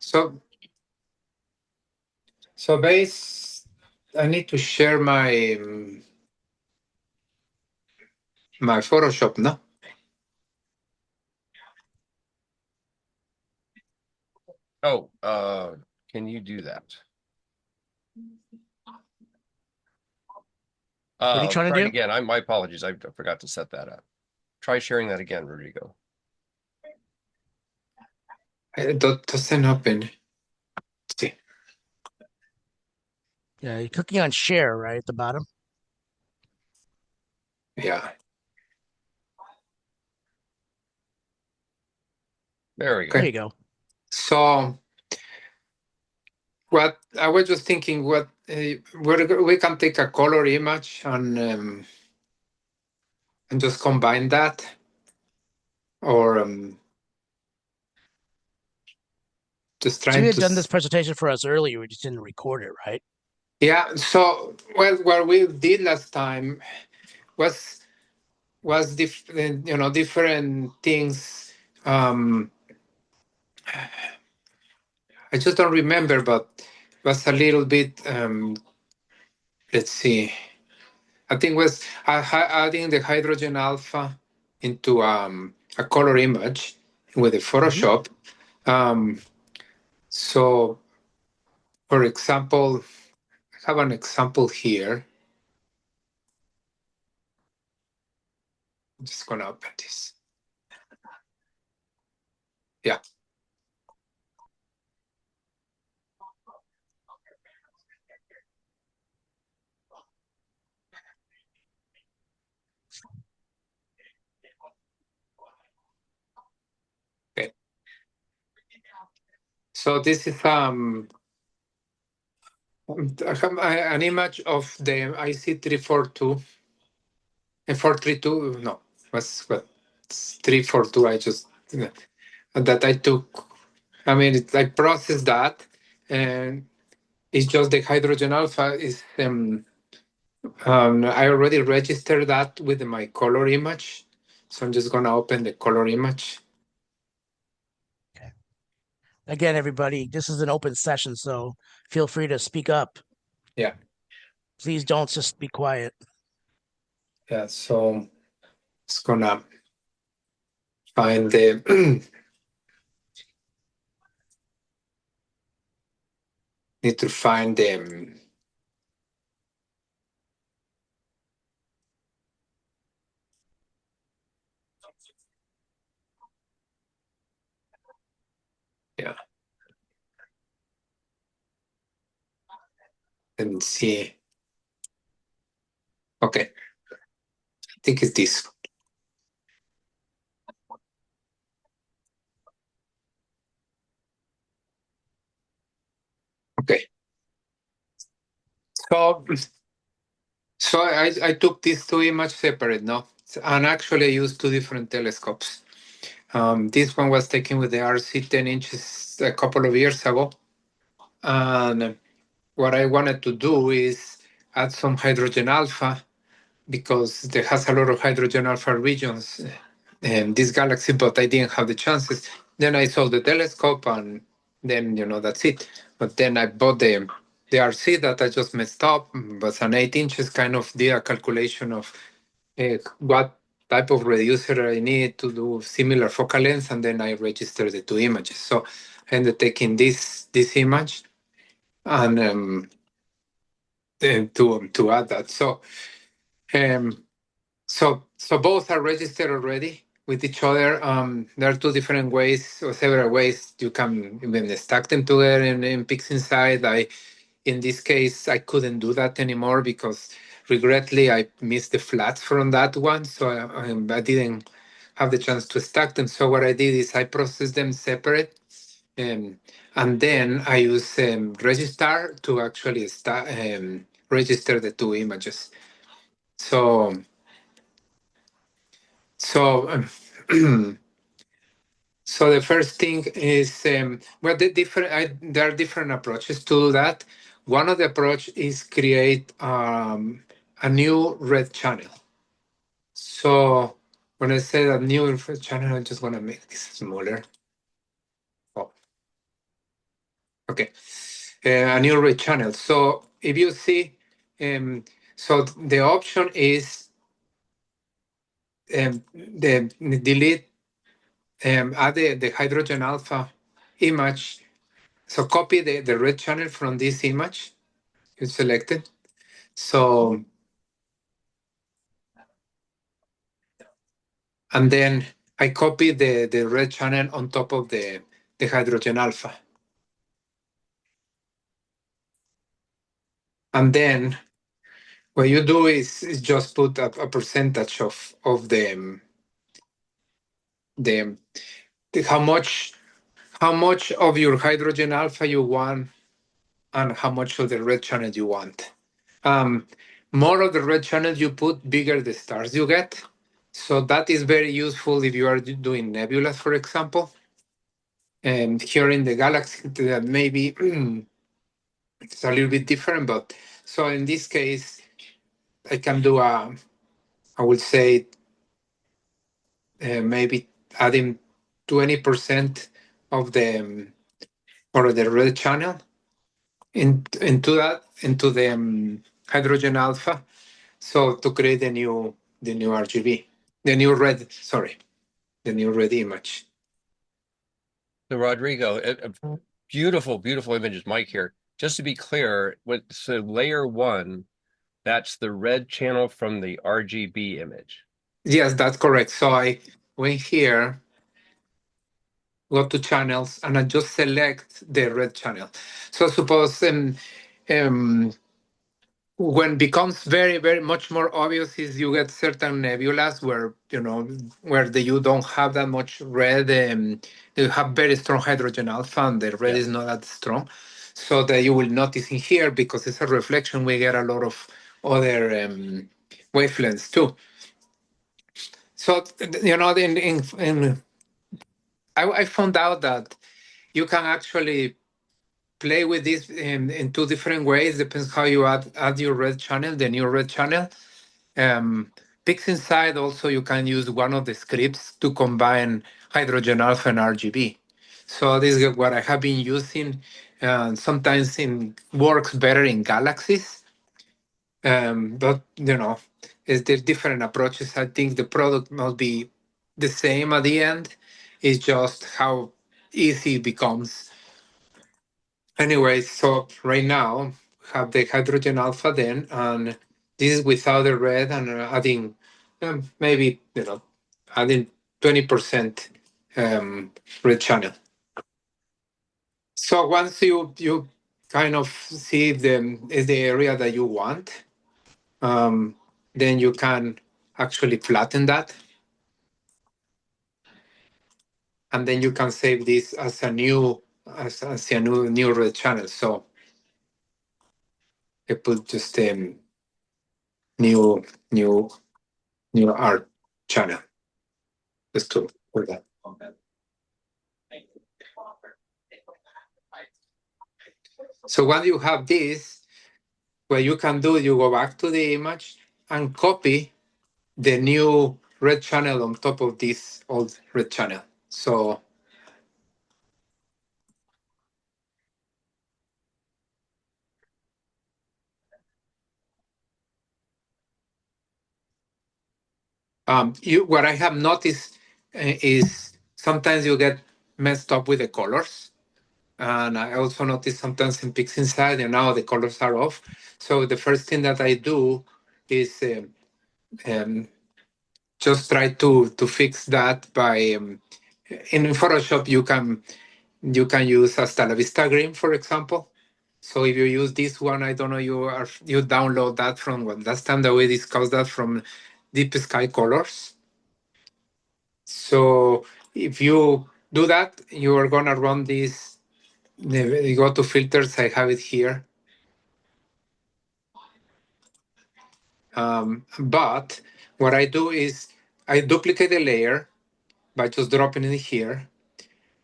So base, I need to share my my Photoshop, no? Oh, can you do that? What are you trying to try it do? again. My apologies. I forgot to set that up. Try sharing that again, Rodrigo. It doesn't open. Let's see. Yeah, you're clicking on share right at the bottom. Yeah. There we go. There you go. So what I was just thinking, what we can take a color image and just combine that, or just So you trying had to. done this presentation for us earlier. We just didn't record it, right? Yeah. So what we did last time was different, different things. I just don't remember, but was a little bit. Let's see. I think was adding the hydrogen alpha into a color image with the Photoshop. So, for example, I have an example here. I'm just gonna open this. Yeah. Okay. So this is I have an image of the IC342 and 432. No, was what 342. I just that I took. I mean, I processed that, and it's just the hydrogen alpha is. I already registered that with my color image, so I'm just gonna open the color image. Okay. Again, everybody, this is an open session, so feel free to speak up. Yeah. Please don't just be quiet. Yeah. So it's gonna find the. Need to find the. Yeah. And see. Okay. I think it's this. Okay. So I took these two images separate, no? And actually I used two different telescopes. This one was taken with the RC 10 inches a couple of years ago. And what I wanted to do is add some hydrogen alpha because there has a lot of hydrogen alpha regions in this galaxy, but I didn't have the chances. Then I sold the telescope and then, that's it. But then I bought the RC that I just messed up, was an 8 inches, kind of did a calculation of what type of reducer I need to do similar focal length, and then I registered the two images. So I ended taking this image and to add that. So both are registered already with each other. There are two different ways or several ways you can even stack them together in PixInsight. In this case, I couldn't do that anymore because regretfully I missed the flats from that one, so I didn't have the chance to stack them. So what I did is I processed them separate, and then I use Registar to actually register the two images. So so so the first thing is there are different approaches to do that. One of the approach is create a new red channel. So when I say a new red channel, I just want to make this smaller. Oh. Okay, a new red channel. So if you see, so the option is the delete, add the hydrogen alpha image. So copy the red channel from this image you selected. So, and then I copy the red channel on top of the hydrogen alpha. And then what you do is just put a percentage of the how much of your hydrogen alpha you want and how much of the red channel you want. More of the red channel you put, bigger the stars you get. So that is very useful if you are doing nebulas, for example. And here in the galaxy, that maybe it's a little bit different, but so in this case, I can do I would say maybe adding 20% of the or the red channel into the hydrogen alpha, so to create the new RGB, the new red, sorry, the new red image. So Rodrigo, beautiful, beautiful images, Mike here. Just to be clear, so layer 1, that's the red channel from the RGB image. Yes, that's correct. So I went here, go to channels, and I just select the red channel. So suppose when becomes very, very much more obvious is you get certain nebulas where, where you don't have that much red, you have very strong hydrogen alpha and the red is not that strong. So that you will notice in here, because it's a reflection, we get a lot of other wavelengths too. So, I found out that you can actually play with this in two different ways. Depends how you add your red channel, the new red channel. PixInsight also you can use one of the scripts to combine hydrogen alpha and RGB. So this is what I have been using. Sometimes it works better in galaxies, but there's different approaches. I think the product must be the same at the end. It's just how easy it becomes. Anyway, so right now have the hydrogen alpha then, and this is without the red, and adding maybe adding 20% red channel. So once you kind of see the area that you want, then you can actually flatten that, and then you can save this as a new new red channel. So I put just new new new art channel just to put that. So when you have this, what you can do, you go back to the image and copy the new red channel on top of this old red channel. So what I have noticed is sometimes you get messed up with the colors. And I also noticed sometimes in PixInsight, the colors are off. So the first thing that I do is um, just try to fix that by in Photoshop you can use Hasta la Vista Green, for example. So if you use this one, I don't know, you download that from last time that we discussed that from Deep Sky Colors. So if you do that, you are gonna run this. You go to filters. I have it here. But what I do is I duplicate the layer by just dropping it here,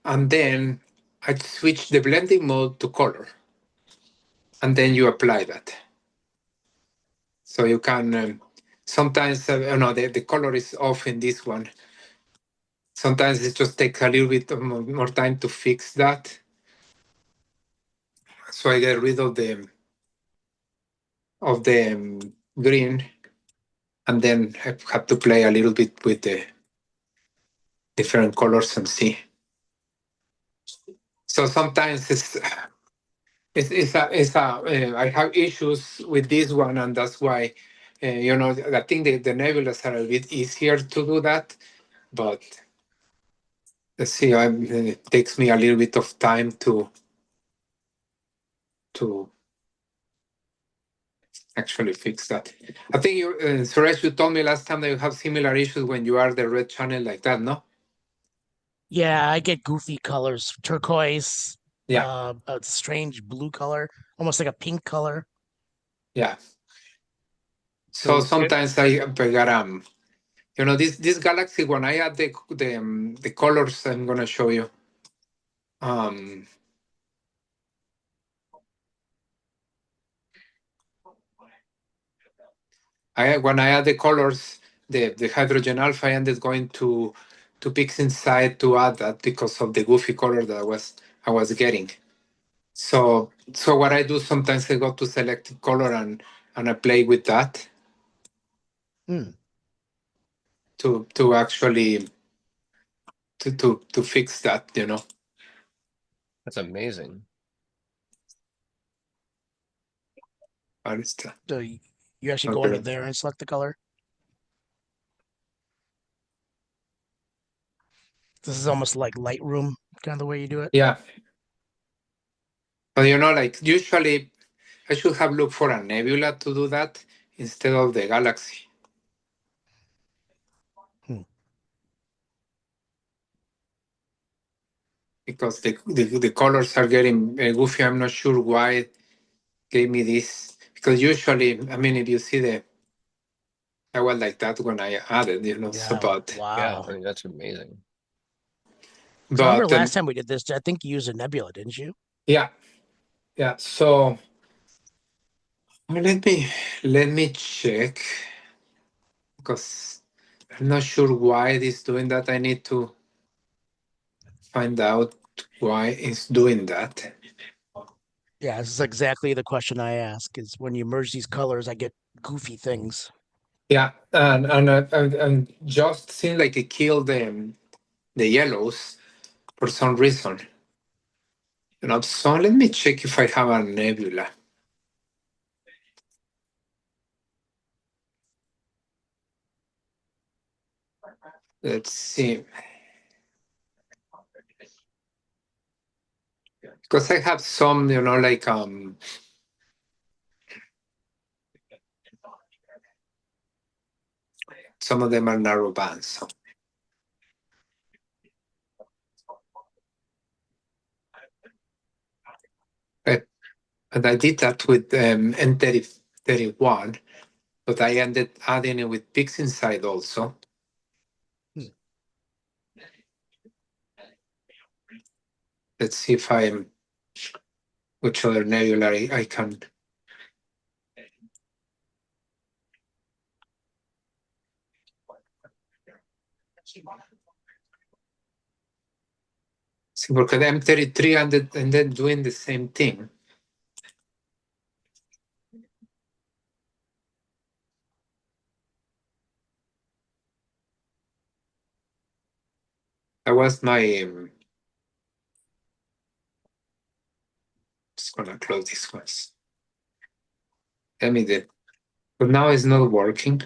and then I switch the blending mode to color, and then you apply that. So you can sometimes the color is off in this one. Sometimes it just takes a little bit more time to fix that. So I get rid of the green, and then I have to play a little bit with the different colors and see. So sometimes I have issues with this one, and that's why I think the nebulas are a bit easier to do that, but let's see. It takes me a little bit of time to actually fix that. I think Suresh, you told me last time that you have similar issues when you are the red channel like that, no? Yeah, I get goofy colors, turquoise, Yeah, a strange blue color, almost like a pink color. yeah. So So sometimes I got this galaxy, when I add the colors I'm gonna show you. Um, when I add the colors, the hydrogen alpha, I ended going to PixInsight to add that because of the goofy color that I was getting. So what I do sometimes, I go to selected color and I play with that Hmm. to actually to fix that. that's amazing. What is that? So you actually go under Okay. there and select the color. This is almost like Lightroom, kind of the way you do it. Yeah, but like usually I should have looked for a nebula to do that instead of the galaxy. Hmm. Because the colors are getting goofy. I'm not sure why it gave me this. Because usually, I mean, if you see I was like that when I added, so Yeah. Yeah, Wow. I mean, that's amazing. Because I remember but last time we did this, I think you used a nebula, didn't you? yeah, yeah. So let me check, because I'm not sure why it is doing that. I need to find out why it's doing that. Yeah, this is exactly the question I ask. Is when you merge these colors, I get goofy things. Yeah, and just seems like it killed the yellows for some reason. So let me check if I have a nebula. Let's see. Because I have some, like some of them are narrow bands. But, and I did that with N31, but I ended adding it with PixInsight also. Hmm. Let's see if which other nebula I can. See, because the M33 and then doing the same thing. That was my. Just gonna close this ones. Let me do. But now it's not working.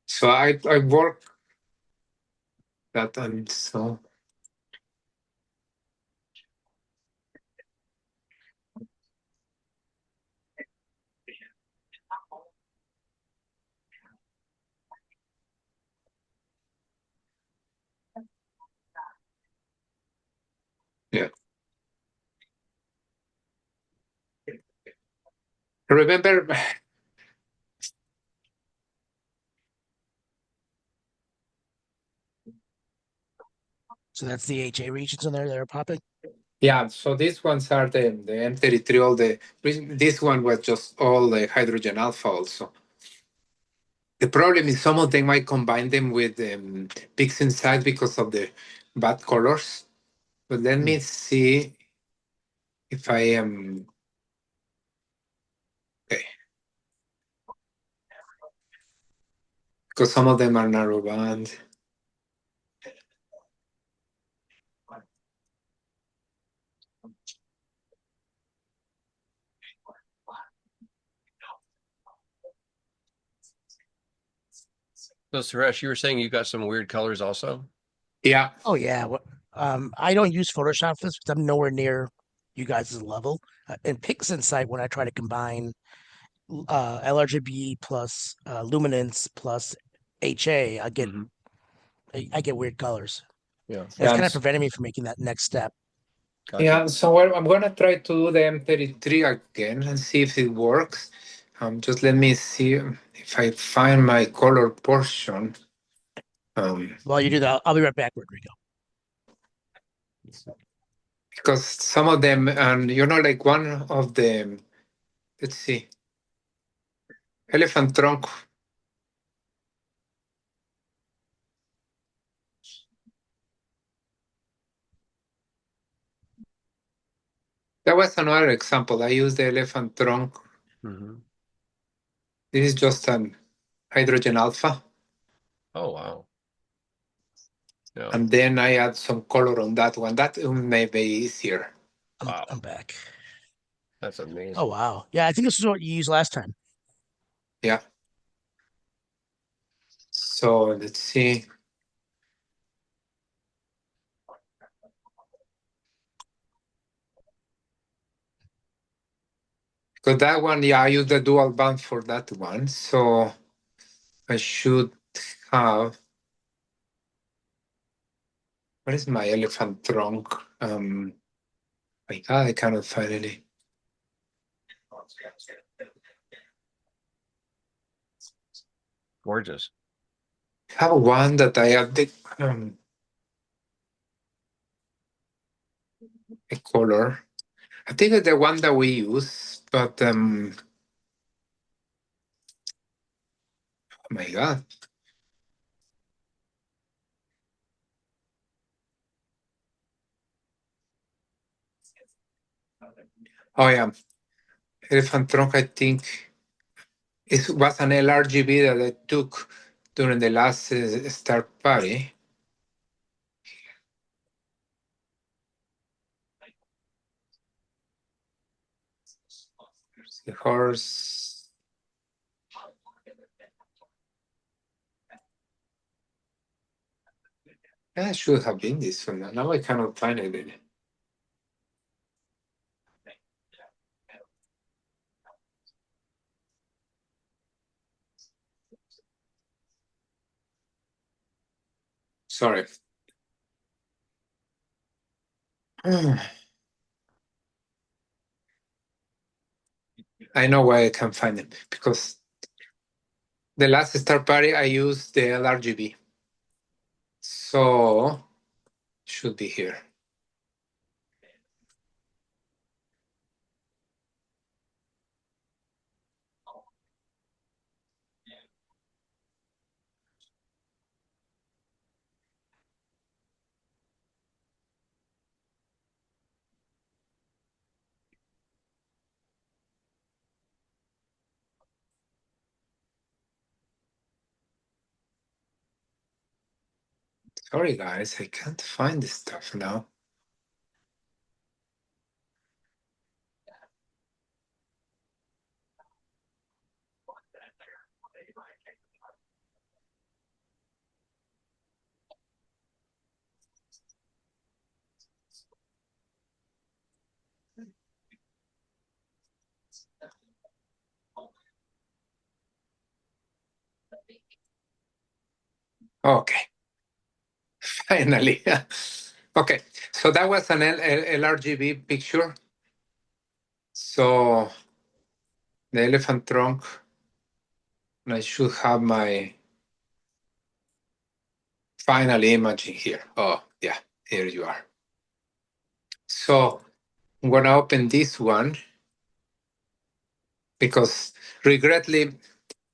So I work that, and so yeah. Remember, So that's the HA regions in there that are popping. yeah. So these ones are the M33. All this one was just all the hydrogen alpha also. The problem is some of them I combine them with PixInsight because of the bad colors. But let me see if I am okay. Because some of them are narrowband. So Suresh, you were saying you got some weird colors also? Yeah. Oh yeah. I don't use Photoshop for this because I'm nowhere near you guys' level. In PixInsight, when I try to combine LRGB plus luminance plus HA, I get weird colors. Yeah. And it's kind of preventing me from making that next step. Gotcha. Yeah, so I'm gonna try to do the M33 again and see if it works. Just let me see if I find my color portion. While you do that, I'll be right back, Rodrigo. Because some of them, and like one of them, let's see, elephant trunk. That was another example. I used the elephant trunk. Mm-hmm. This is just an hydrogen alpha. Oh, wow. Yeah. And then I add some color on that one. That may be easier. Wow. I'm back. That's amazing. Oh wow. Yeah, I think this is what you used last time. Yeah. So let's see. Because that one, yeah, I use the dual band for that one. So I should have. What is my elephant trunk? My God, I cannot find any. Gorgeous. I have one that I have the a color. I think it's the one that we use, but oh my God. Oh yeah, elephant trunk. I think it was an LRGB that I took during the last start party. The horse. That should have been this one. Now I cannot find it. Sorry. I know why I can't find it because the last start party I used the LRGB. So should be here. Sorry guys, I can't find this stuff now. Okay, finally. Okay, so that was an LRGB picture. So the elephant trunk, and I should have my final image in here. Oh, yeah, here you are. So I'm going to open this one because regretfully,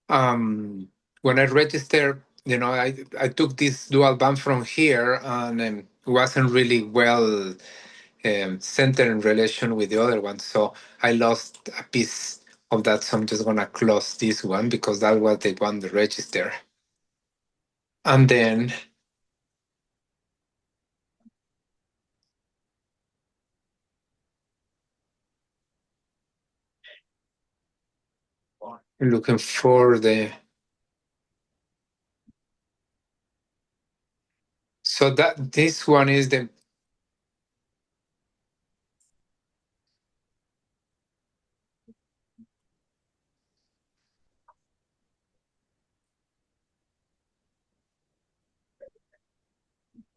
when I register I took this dual band from here, and it wasn't really well centered in relation with the other one. So I lost a piece of that. So I'm just going to close this one because that was the one to register. And then looking for the... So that this one is the...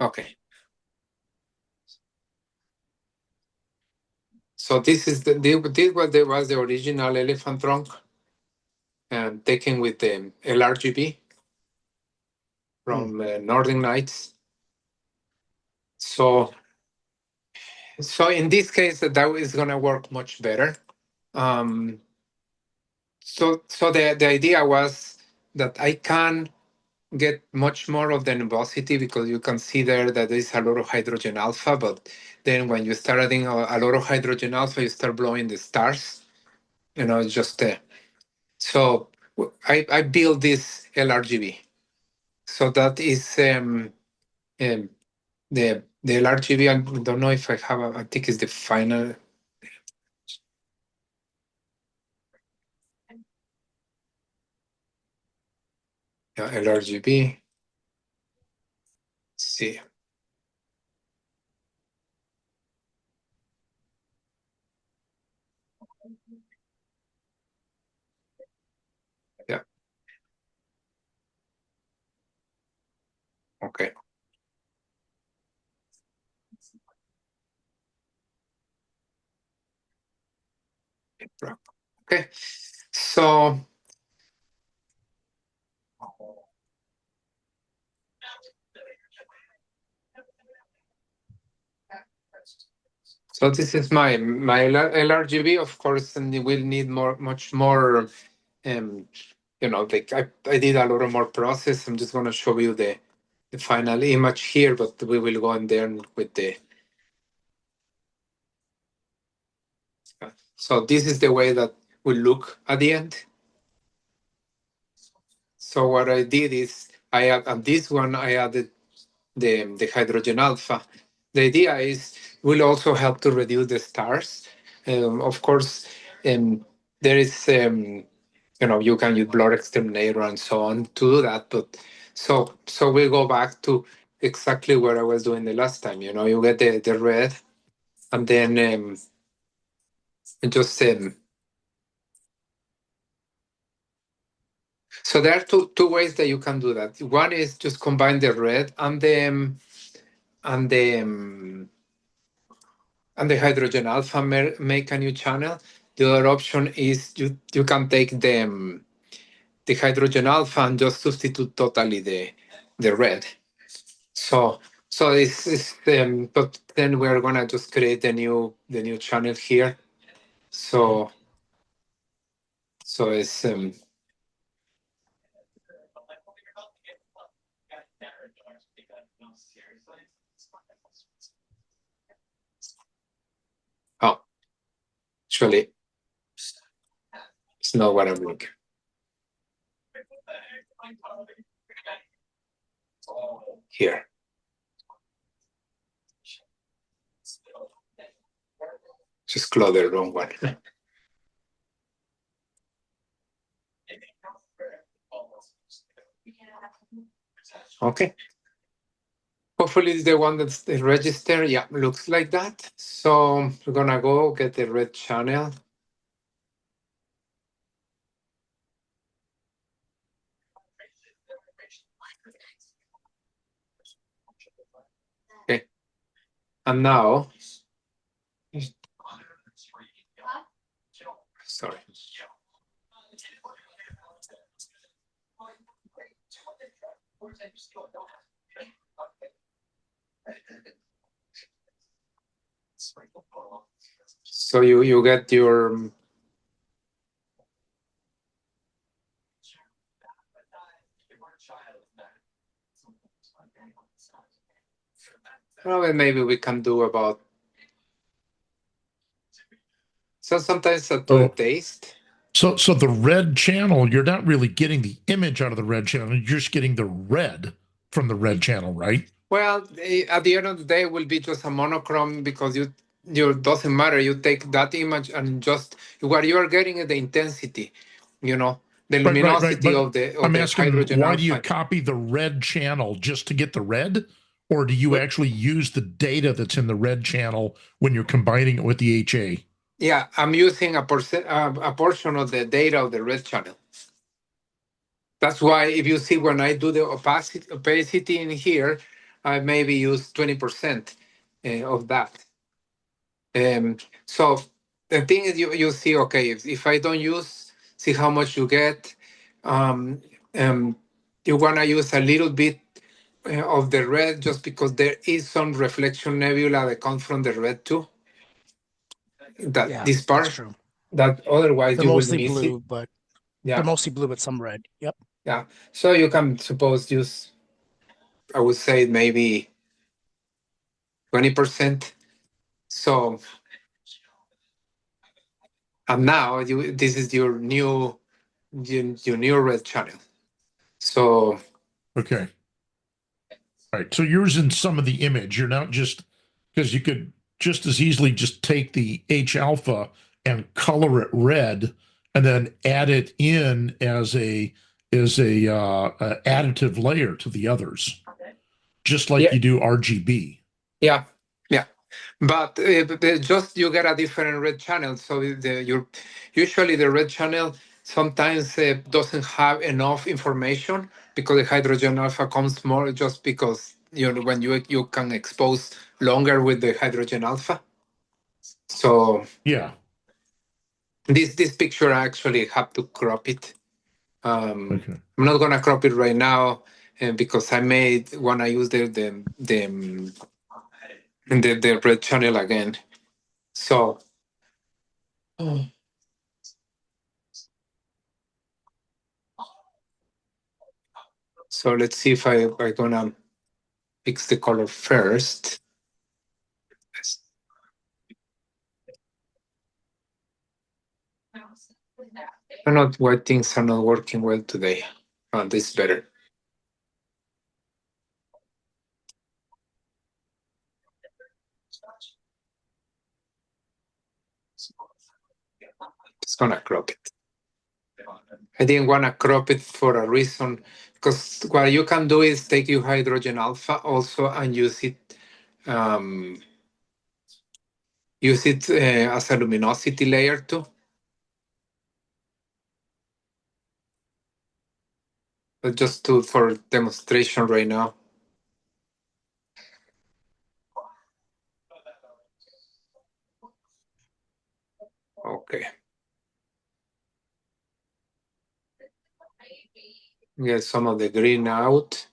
Okay. So this is this was the original elephant trunk, taken with the LRGB from Northern Nights. So in this case, that is going to work much better. So the idea was that I can get much more of the nebulosity because you can see there that there is a lot of hydrogen alpha, but then when you start adding a lot of hydrogen alpha, you start blowing the stars. It's just so I built this LRGB. So that is the LRGB. I don't know if I have. I think it's the final. LRGB. See. Yeah. Okay. Okay. So this is my LRGB, of course, and it will need much more. Like I did a lot of more process. I'm just going to show you the final image here, but we will go in there with the. So this is the way that will look at the end. So what I did is on this one I added the hydrogen alpha. The idea is will also help to reduce the stars. Of course, there is you can use blur exterminator and so on to do that. But so we go back to exactly what I was doing the last time. You get the red, and then just so there are two ways that you can do that. One is just combine the red and the and the and the hydrogen alpha make a new channel. The other option is you can take the hydrogen alpha and just substitute totally the red. So this is but then we're gonna just create the new channel here. So it's oh, actually it's not what I'm looking. Here. Just close the wrong one. Okay. Hopefully it's the one that's the register. Yeah, looks like that. So we're gonna go get the red channel. Okay. And now, sorry. So you get your Well, maybe we can do about. So sometimes to the So, taste. so the red channel, you're not really getting the image out of the red channel. You're just getting the red from the red channel, right? Well, at the end of the day, it will be just a monochrome because you doesn't matter. You take that image and just what you are getting is the intensity, you know, the Right. luminosity But of I'm the asking, hydrogen why do you alpha. copy the red channel just to get the red? Or do you But actually use the data that's in the red channel when you're combining it with the HA? yeah, I'm using a portion of the data of the red channel. That's why if you see when I do the opacity in here, I maybe use 20% of that. So the thing is, you see, okay, if I don't use, see how much you get. Um, um, you want to use a little bit of the red just because there is some reflection nebula that comes from the red too. That Yeah, this that's part, true. that otherwise They're you will mostly miss it. blue, but they're Yeah, mostly blue with some red. Yep. yeah. So you can suppose use, I would say maybe 20%. So and now this is your new red channel. So Okay. All right. So you're using some of the image. You're not just because you could just as easily just take the H alpha and color it red and then add it in as a additive layer to the others, just like yeah, you do RGB. yeah, yeah. But just you get a different red channel. So usually the red channel sometimes doesn't have enough information because the hydrogen alpha comes more just because when you can expose longer with the hydrogen alpha. So Yeah. this picture I actually have to crop it. Okay. I'm not gonna crop it right now because I made when I use the red channel again. So so let's see if I gonna fix the color first. I don't know why things are not working well today. Oh, this is better. Just gonna crop it. I didn't want to crop it for a reason because what you can do is take your hydrogen alpha also and um, use it as a luminosity layer too. But just for demonstration right now. Okay. Get some of the green out.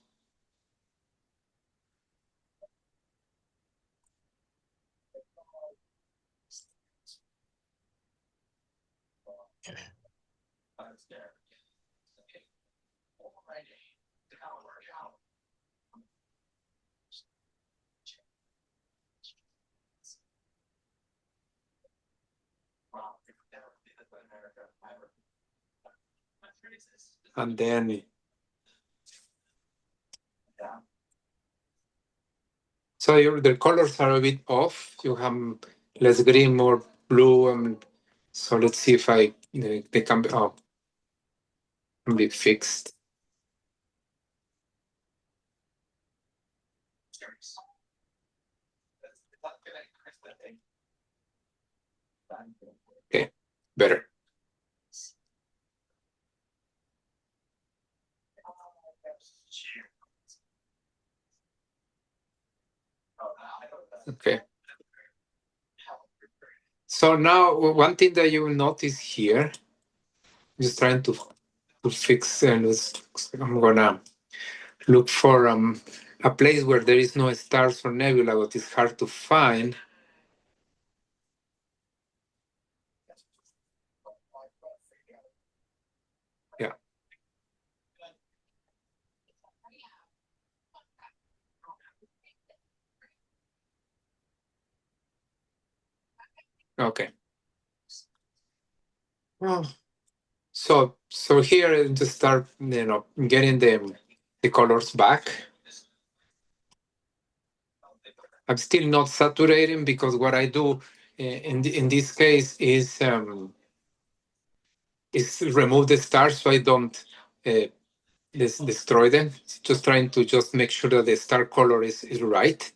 And then, so the colors are a bit off. You have less green, more blue. So let's see if they can be fixed. Okay, better. Okay. So now one thing that you will notice here, just trying to fix and I'm gonna look for a place where there is no stars or nebula, but it's hard to find. Yeah. Okay. Well, so here to start, getting the colors back. I'm still not saturating because what I do in this case is remove the stars so I don't destroy them. Just trying to just make sure that the star color is right.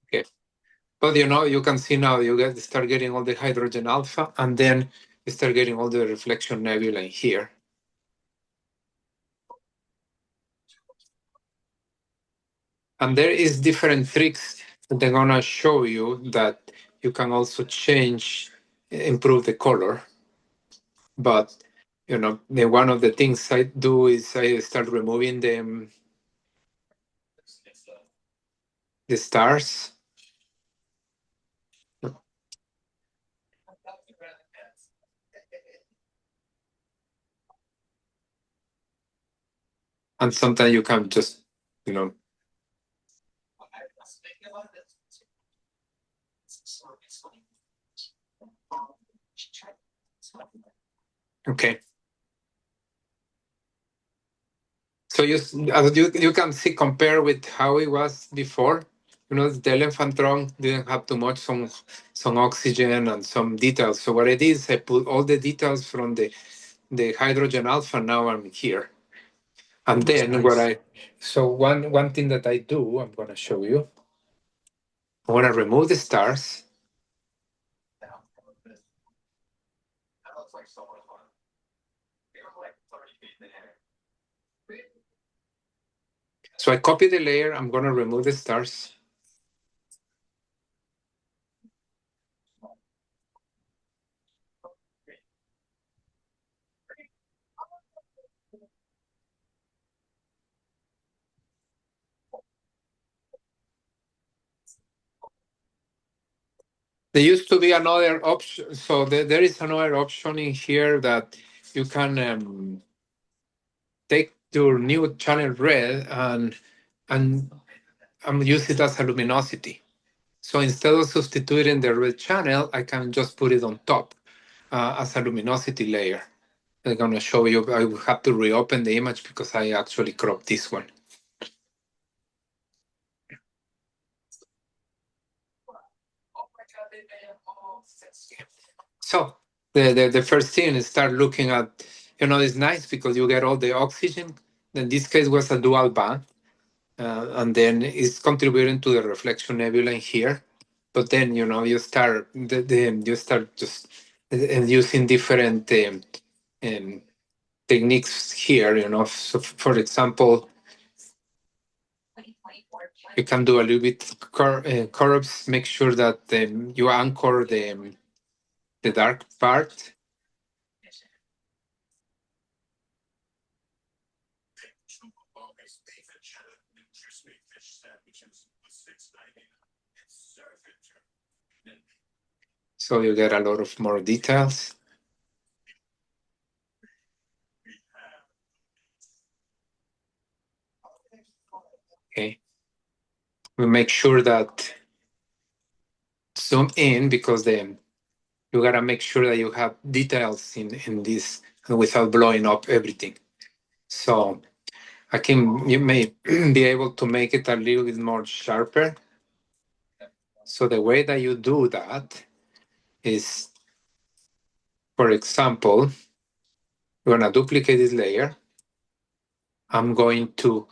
Okay. But you can see now start getting all the hydrogen alpha, and then you start getting all the reflection nebula in here. And there is different tricks that they're gonna show you that you can also improve the color. But one of the things I do is I start removing the stars. And sometimes you can just, okay. So you can see compare with how it was before. The elephant trunk didn't have too much, some oxygen and some details. So what I did is I put all the details from the hydrogen alpha. Now I'm here. And then nice. one thing that I do, I'm gonna show you. I wanna remove the stars. So I copy the layer, I'm gonna remove the stars. There used to be another option. So there is another option in here that you can take your new channel red and use it as a luminosity. So instead of substituting the red channel, I can just put it on top as a luminosity layer. I'm going to show you. I will have to reopen the image because I actually cropped this one. So the first thing is start looking at, it's nice because you get all the oxygen. In this case was a dual band. And then it's contributing to the reflection nebula in here. But then you start just using different techniques here. So for example, you can do a little bit curves. Make sure that you anchor the dark part. So you get a lot of more details. Okay. We make sure that zoom in because then you gotta make sure that you have details in this without blowing up everything. So you may be able to make it a little bit more sharper. So the way that you do that is, for example, we're gonna duplicate this layer. I'm going to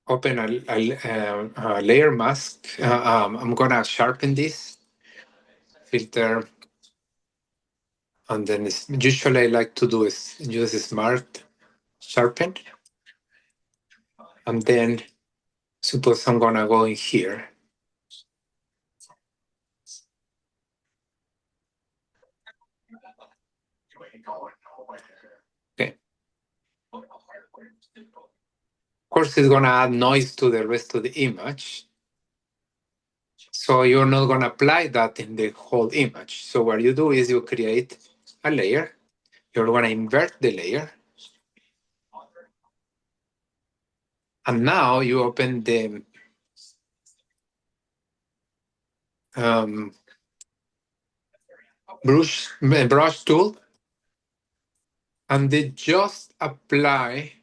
open a layer mask. I'm gonna sharpen this filter, and then usually I like to do is use a smart sharpen, and then suppose I'm gonna go in here. Okay. Of course, it's going to add noise to the rest of the image. So you're not going to apply that in the whole image. So what you do is you create a layer. You're going to invert the layer. And now you open the brush tool, and they just apply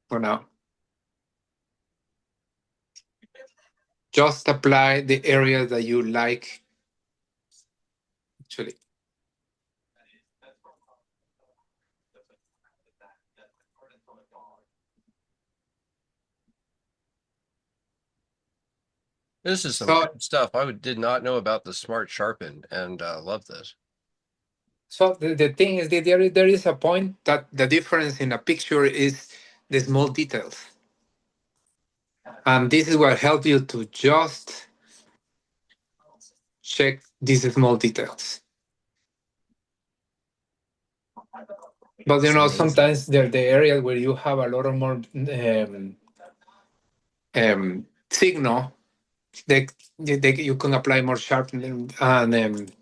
for now. Just apply the area that you like. Actually, This is some So- good stuff. did not know about the Smart Sharpen, and love this. so the thing is that there is a point that the difference in a picture is the small details. And this is what helps you to just check these small details. But you know, sometimes they're the areas where you have a lot of more signal. You can apply more sharpening and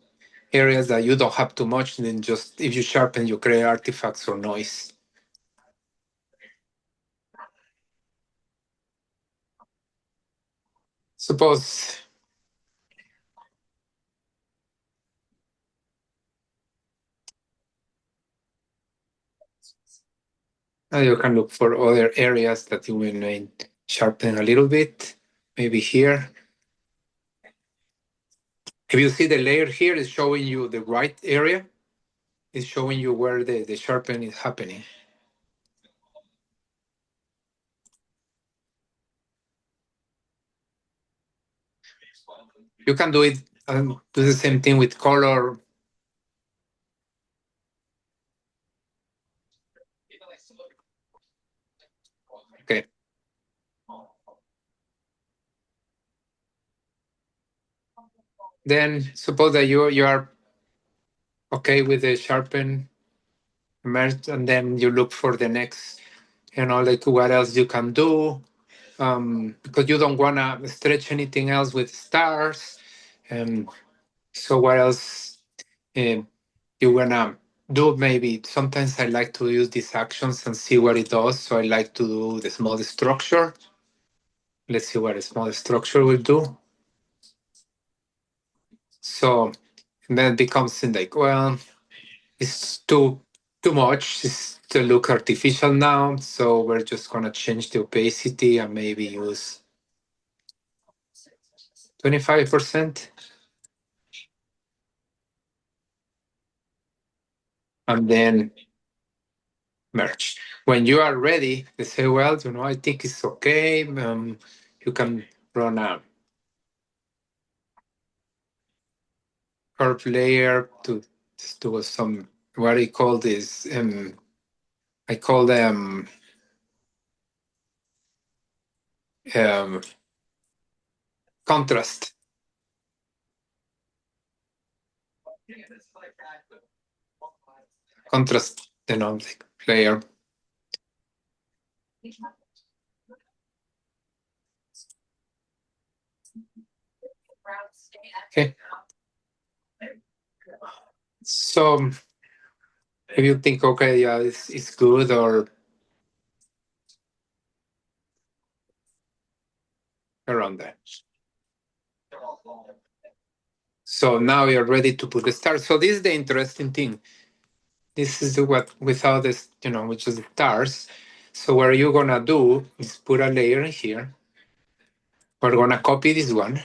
areas that you don't have too much. Then just if you sharpen, you create artifacts or noise. Suppose you can look for other areas that you will sharpen a little bit, maybe here. If you see the layer here, is showing you the right area. It's showing you where the sharpening is happening. You can do it and do the same thing with color. Okay. Then suppose that you are okay with the sharpen merge, and then you look for the next, like what else you can do, because you don't want to stretch anything else with stars. So what else you wanna do? Maybe sometimes I like to use these actions and see what it does. So I like to do the small structure. Let's see what a small structure will do. So then it becomes like, well, it's too much. It's to look artificial now. So we're just gonna change the opacity and maybe use 25%. And then merge. When you are ready, they say, well, I think it's okay. You can run a curve layer to do some, what I call this, I call them contrast. Contrast, like layer. Okay. So if you think, okay, yeah, it's good, or around that. So now you're ready to put the stars. So this is the interesting thing. This is what without this, which is the stars. So what you're gonna do is put a layer in here. We're gonna copy this one.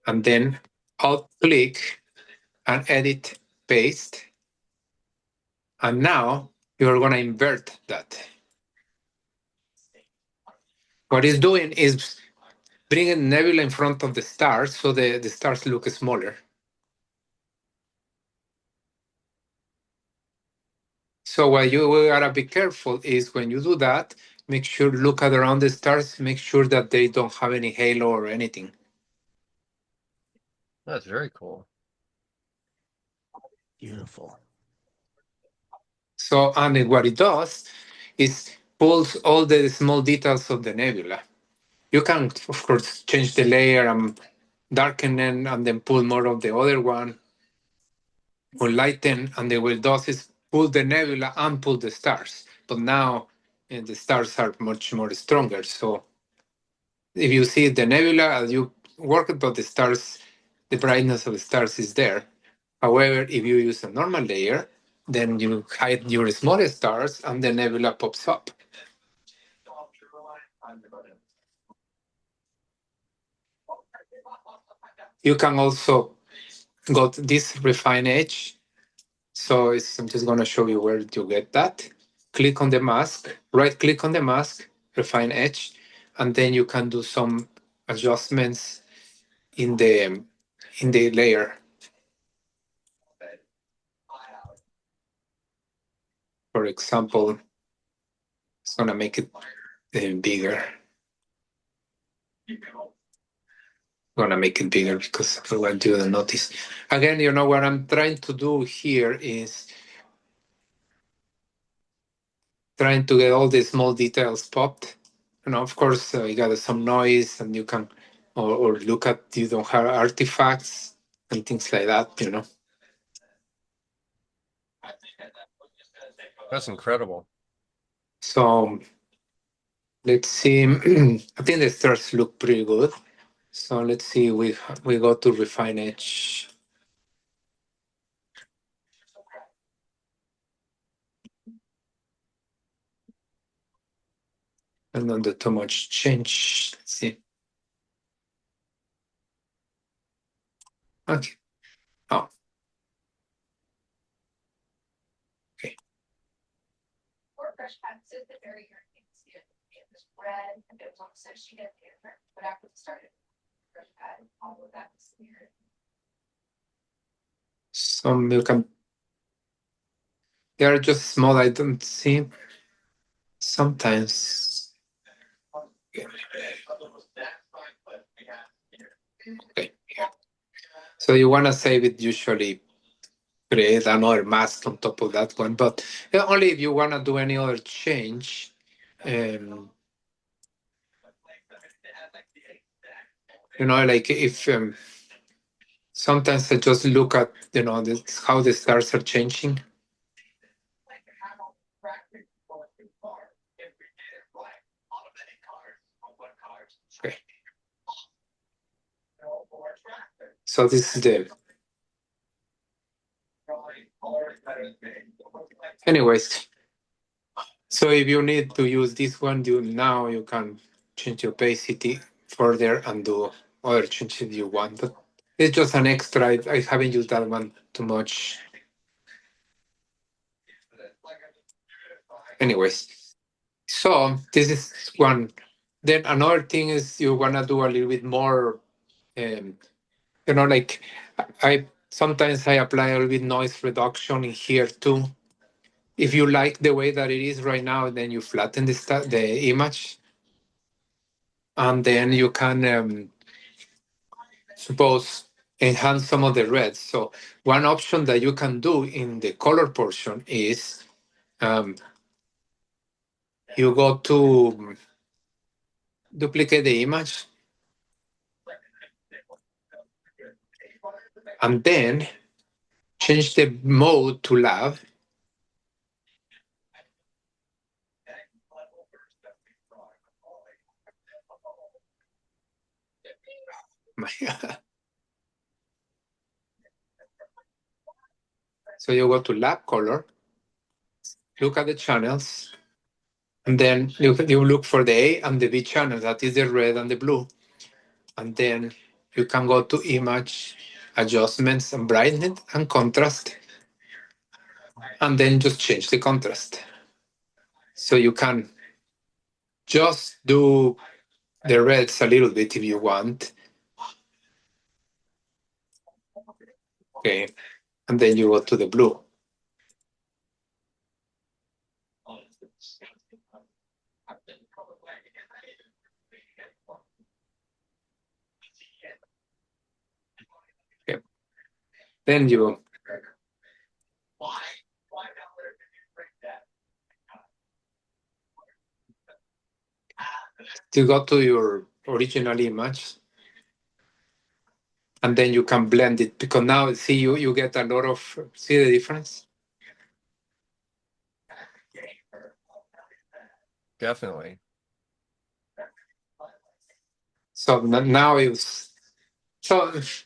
And then Alt click and edit paste. And now you're gonna invert that. What it's doing is bringing nebula in front of the stars so the stars look smaller. So what you gotta be careful is when you do that, make sure look at around the stars, make sure that they don't have any halo or anything. That's very cool. Beautiful. So, and what it does is pulls all the small details of the nebula. You can, of course, change the layer and darken it, and then pull more of the other one, or lighten, and the what it does is pull the nebula and pull the stars. But now the stars are much more stronger. So if you see the nebula as you work it, but the stars, the brightness of the stars is there. However, if you use a normal layer, then you hide your smallest stars and the nebula pops up. You can also go to this refine edge. So I'm just going to show you where to get that. Click on the mask, right click on the mask, refine edge, and then you can do some adjustments in the layer. For example, it's going to make it bigger. Gonna make it bigger because I want you to notice. Again, what I'm trying to do here is trying to get all the small details popped. Of course, you got some noise, and you can or look at you don't have artifacts and things like that. That's incredible. So let's see. I think the stars look pretty good. So let's see. We go to refine edge. And not do too much change. Let's see. Okay. Oh. Okay. Some you can. They are just small. I don't see. Sometimes. Okay. Yeah. So you want to save it, usually create another mask on top of that one, but only if you want to do any other change. Like if sometimes I just look at how the stars are changing. Okay. So this is the. Anyways, so if you need to use this one, you can change the opacity further and do other changes you want. But it's just an extra. I haven't used that one too much. Anyways, so this is one. Then another thing is you wanna do a little bit more. Like I sometimes I apply a little bit noise reduction in here too. If you like the way that it is right now, then you flatten the image, and then you can suppose enhance some of the reds. So one option that you can do in the color portion is you go to duplicate the image, and then change the mode to lab. So you go to lab color, look at the channels, and then you look for the A and the B channel, that is the red and the blue. And then you can go to image adjustments and brightness and contrast, and then just change the contrast. So you can just do the reds a little bit if you want. Okay. And then you go to the blue. Okay. Then you You go to your original image, and then you can blend it, because now see you get a lot of, see the difference? Definitely. So now it's so this,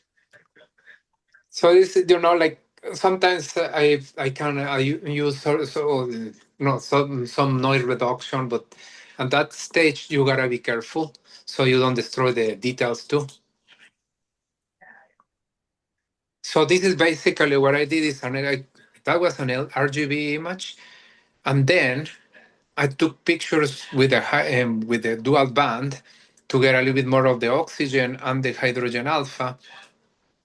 like sometimes I can use some noise reduction, but at that stage you gotta be careful so you don't destroy the details too. So this is basically what I did. That was an RGB image, and then I took pictures with with the dual band to get a little bit more of the oxygen and the hydrogen alpha,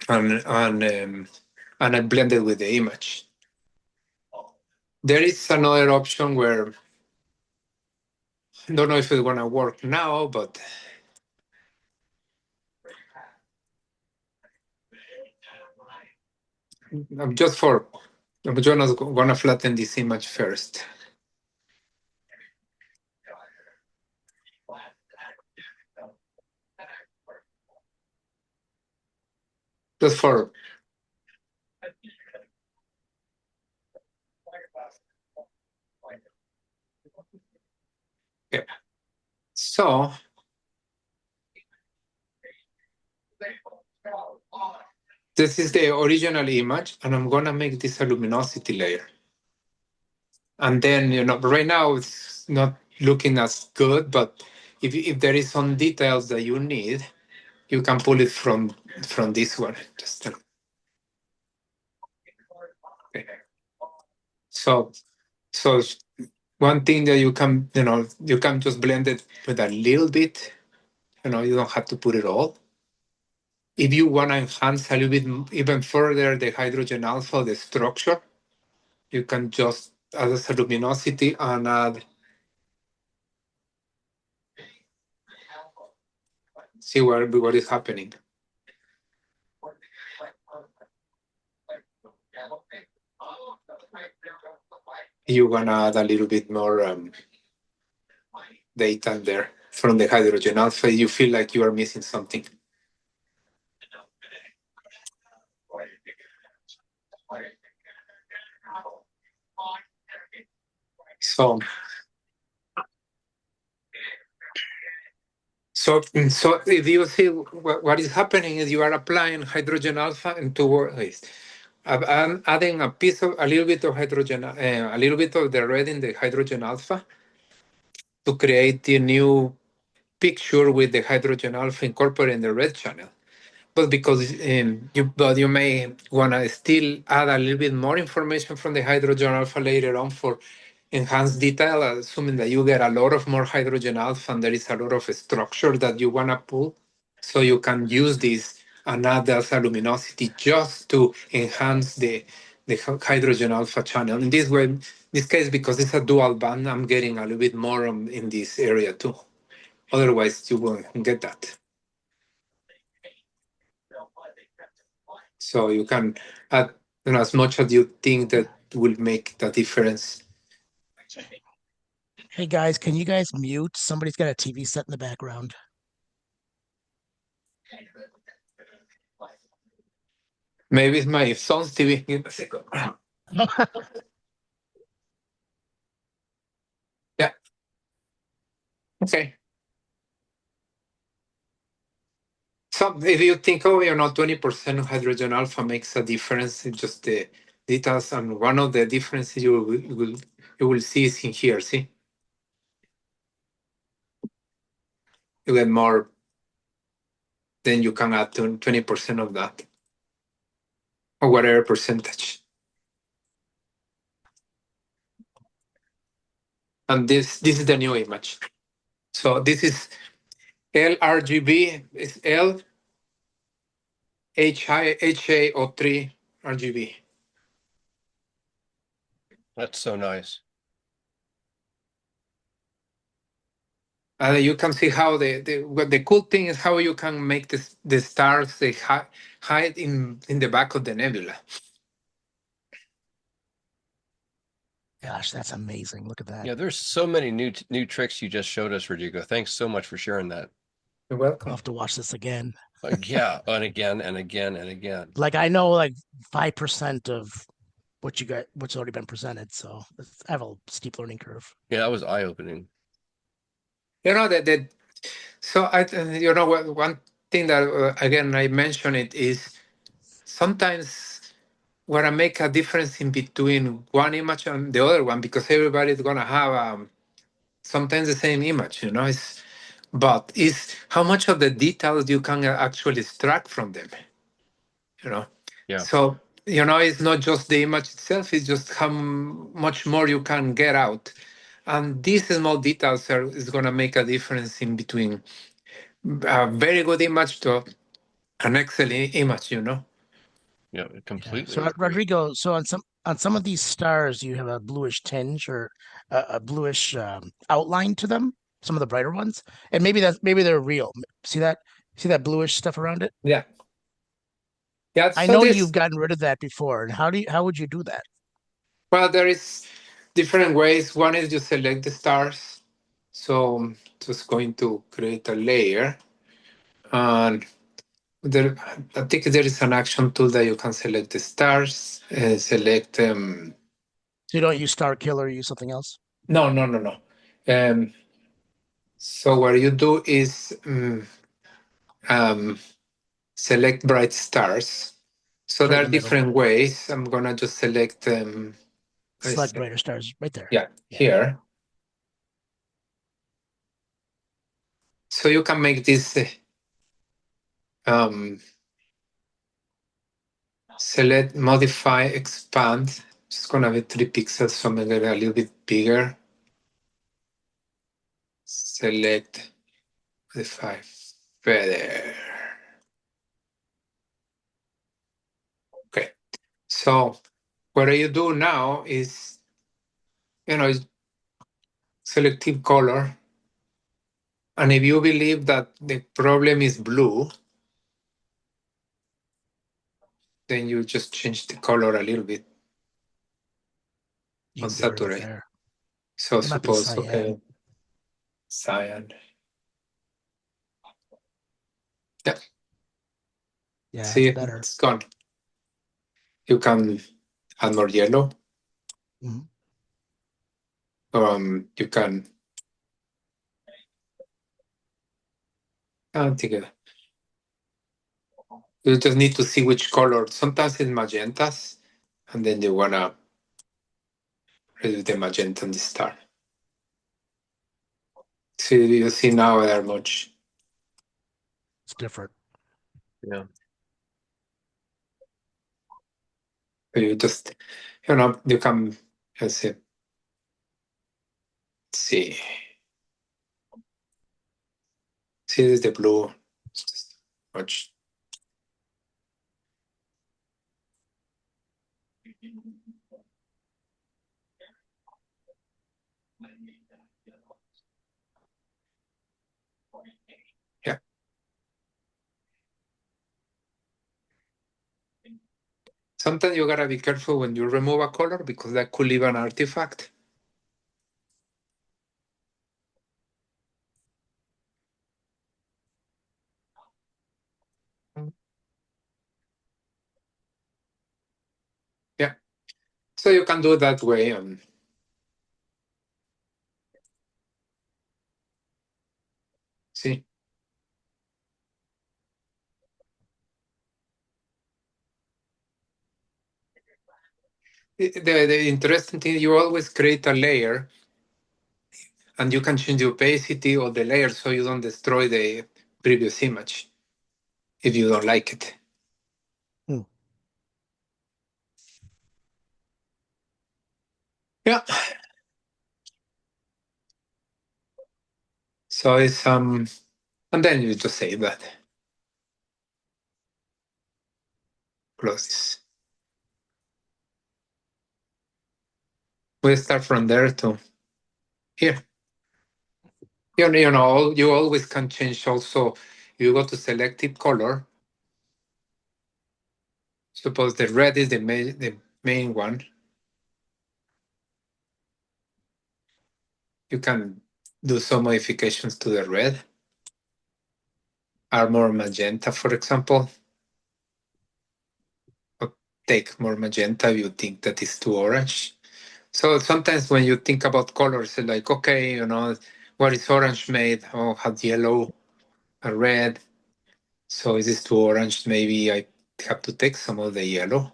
and I blended with the image. There is another option where I don't know if it's gonna work now, but I'm just gonna flatten this image first. Just for yeah. So this is the original image, and I'm gonna make this a luminosity layer. And then, right now it's not looking as good, but if there is some details that you need, you can pull it from this one. Okay. So one thing that you can, you can just blend it with a little bit. You don't have to put it all. If you want to enhance a little bit even further the hydrogen alpha, the structure, you can just add a luminosity and add. See what is happening. You want to add a little bit more data there from the hydrogen alpha. You feel like you are missing something. So if you see what is happening is you are applying hydrogen alpha into waste. I'm adding a little bit of hydrogen, a little bit of the red in the hydrogen alpha to create the new picture with the hydrogen alpha incorporated in the red channel. But because you may want to still add a little bit more information from the hydrogen alpha later on for enhanced detail, assuming that you get a lot of more hydrogen alpha and there is a lot of structure that you want to pull. So you can use this and add as a luminosity just to enhance the hydrogen alpha channel. In this case, because it's a dual band, I'm getting a little bit more in this area too. Otherwise, you won't get that. So you can add as much as you think that will make the difference. Hey guys, can you guys mute? Somebody's got a TV set in the background. Maybe it's my son's TV. Give me a second. Yeah. Okay. So if you think, 20% hydrogen alpha makes a difference, it's just the details, and one of the differences you will see is in here. See, you get more. Then you can add 20% of that, or whatever percentage. And this is the new image. So this is LRGB. It's LHA03 RGB. That's so nice. You can see how the cool thing is how you can make the stars hide in the back of the nebula. Gosh, that's amazing. Look at that. Yeah, there's so many new tricks you just showed us, Rodrigo. Thanks so much for sharing that. You're I'll welcome. have to watch this again. Yeah, and again and again and again. Like I know like 5% of what's already been presented, so I have a steep learning curve. Yeah, that was eye-opening. You know that so you know what, one thing that again I mentioned it is sometimes where I make a difference in between one image and the other one because everybody's gonna have sometimes the same image, you know. But it's how much of the details you can actually extract from them, you know. Yeah. So you know, it's not just the image itself; it's just how much more you can get out. And these small details is going to make a difference in between a very good image to an excellent image, you know. Yeah, Yeah. completely So agree. Rodrigo, so on some of these stars, you have a bluish tinge or a bluish outline to them. Some of the brighter ones, and maybe they're real. See that bluish stuff around it. Yeah, yeah. I So know you've this, gotten rid of that before. And how would you do that? well, there is different ways. One is you select the stars. So just going to create a layer, and there, I think there is an action tool that you can select the stars, select. So you don't use Star Killer, you use something else. No, no, no, no. So what you do is select bright stars. So Right there in are the middle. different ways. I'm gonna just select Select brighter stars right there. yeah, Yeah. here. So you can make this um, select, modify, expand. Just gonna be 3 pixels, so make it a little bit bigger. Select, modify, feather. Okay. So what you do now is, you know, selective color. And if you believe that the problem is blue, then you just change the color a little bit You on can get rid of saturate. there. So It might be suppose, cyan. okay, cyan. Yeah, Yeah, see, that's better. it's gone. You can add more yellow. Mhm. You can, I don't think you just need to see which color. Sometimes it's magentas, and then you wanna reduce the magenta and the star. See, you see now they're much. It's different. Yeah. You just, you know, you can, let's see. See, this is the blue. It's just much. Yeah. Sometimes you gotta be careful when you remove a color because that could leave an artifact. Yeah. So you can do it that way. See. The interesting thing, you always create a layer and you can change the opacity of the layer so you don't destroy the previous image if you don't like it. Hmm. Yeah. So it's and then you just save that. Close this. We start from there to here. You know, you always can change also. You go to selected color. Suppose the red is the main one. you can do some modifications to the red. Are more magenta, for example. Or take more magenta if you think that is too orange. So sometimes when you think about colors, it's like, okay, what is orange made? Oh, has yellow, a red. So is this too orange? Maybe I have to take some of the yellow.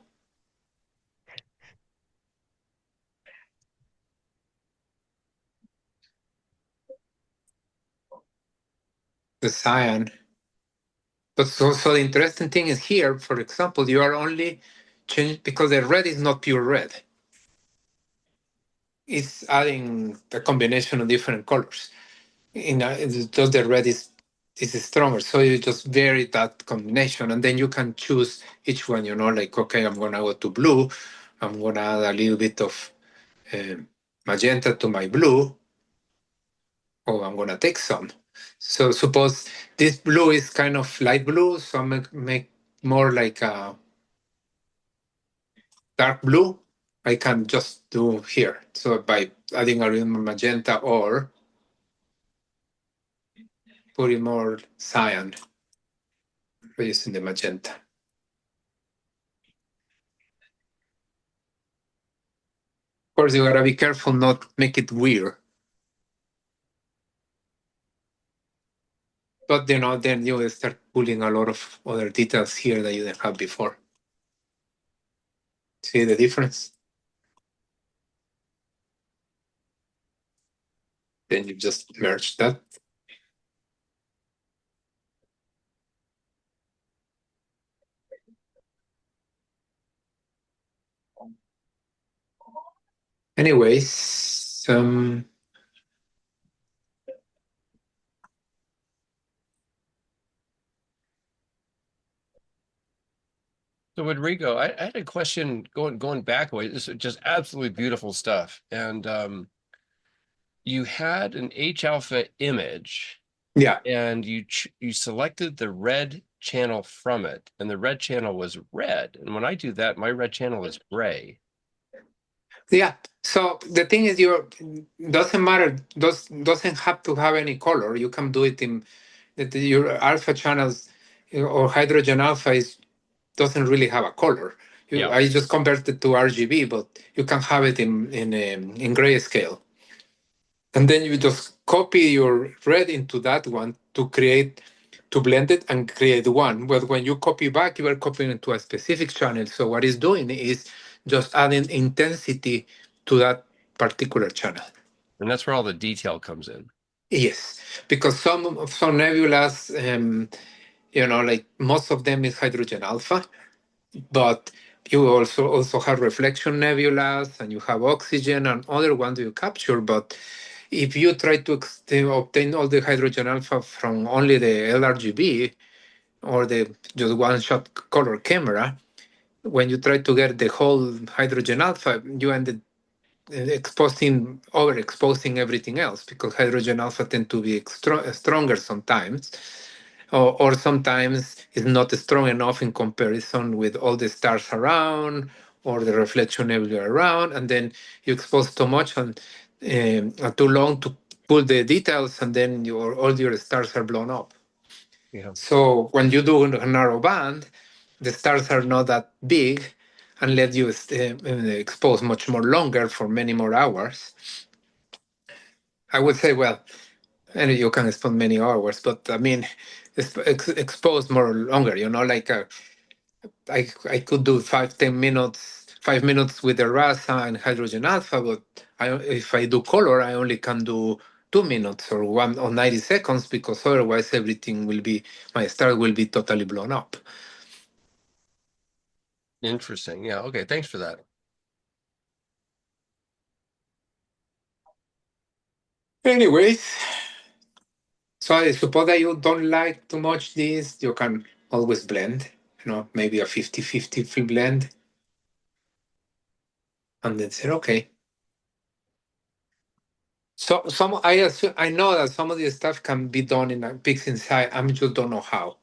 The cyan. But so the interesting thing is here, for example, you are only changing because the red is not pure red. It's adding a combination of different colors. It's just the red is stronger. So you just vary that combination, and then you can choose each one. Like, okay, I'm gonna go to blue. I'm gonna add a little bit of magenta to my blue. Oh, I'm gonna take some. So suppose this blue is kind of light blue, so I'm gonna make more like a dark blue. I can just do here. So by adding a little more magenta or putting more cyan, reducing the magenta. Of course, you gotta be careful not make it weird. But then you start pulling a lot of other details here that you didn't have before. See the difference? Then you just merge that. Anyways, So Rodrigo, I had a question going back away. This is just absolutely beautiful stuff. And you had an H alpha image, yeah. and you selected the red channel from it, and the red channel was red. And when I do that, my red channel is gray. Yeah. So the thing is, doesn't matter. Doesn't have to have any color. You can do it in your alpha channels or hydrogen alpha doesn't really have a color. Yeah. I just converted it to RGB, but you can have it in grayscale. And then you just copy your red into that one to blend it and create one. But when you copy back, you are copying it to a specific channel. So what it's doing is just adding intensity to that particular channel. And that's where all the detail comes in. Yes, because some nebulas, like most of them is hydrogen alpha, but you also have reflection nebulas, and you have oxygen and other ones you capture. But if you try to obtain all the hydrogen alpha from only the LRGB or the just one-shot color camera, when you try to get the whole hydrogen alpha, you ended overexposing everything else, because hydrogen alpha tend to be stronger sometimes, or sometimes it's not strong enough in comparison with all the stars around or the reflection nebula around, and then you expose too much and too long to pull the details, and then all your stars are blown up. Yeah. So when you do a narrow band, the stars are not that big and let you expose much more longer for many more hours. I would say, well, and you can expose many hours, but I mean, expose more longer. Like I could do 5 minutes with the rasa and hydrogen alpha, but if I do color, I only can do 2 minutes or 90 seconds, because otherwise my star will be totally blown up. Interesting. Yeah. Okay. Thanks for that. Anyways, so I suppose that you don't like too much this, you can always blend, maybe a 50-50 blend. And then say, okay. So I know that some of this stuff can be done in a PixInsight. I just don't know how.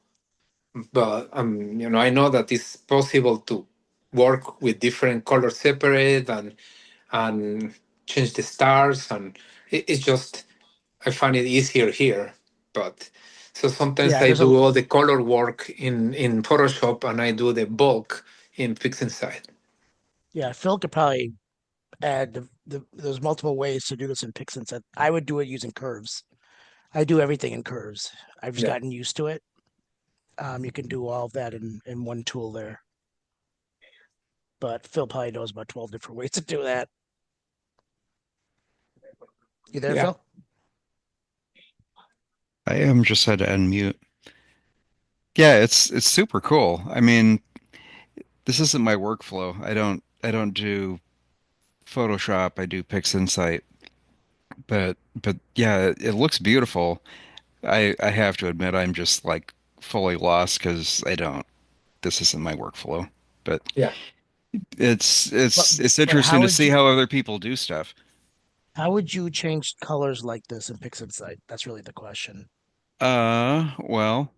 But I know that it's possible to work with different colors separate and change the stars, and it's just I find it easier here. But so sometimes Yeah, I there's a do all the color work in Photoshop, and I do the bulk in PixInsight. yeah. Phil could probably add there's multiple ways to do this in PixInsight. I would do it using curves. I do everything in curves. I've just Yeah, gotten used to it. You can do all of that in one tool there. But Phil probably knows about 12 different ways to do that. You there, yeah. Phil? I am just had to unmute. Yeah, it's super cool. I mean, this isn't my workflow. I don't do Photoshop. I do PixInsight. But yeah, it looks beautiful. I have to admit I'm just like fully lost because I don't. This isn't my workflow. But Yeah. it's But it's it's but interesting to see how other people do stuff. how would you change colors like this in PixInsight? That's really the question. Well,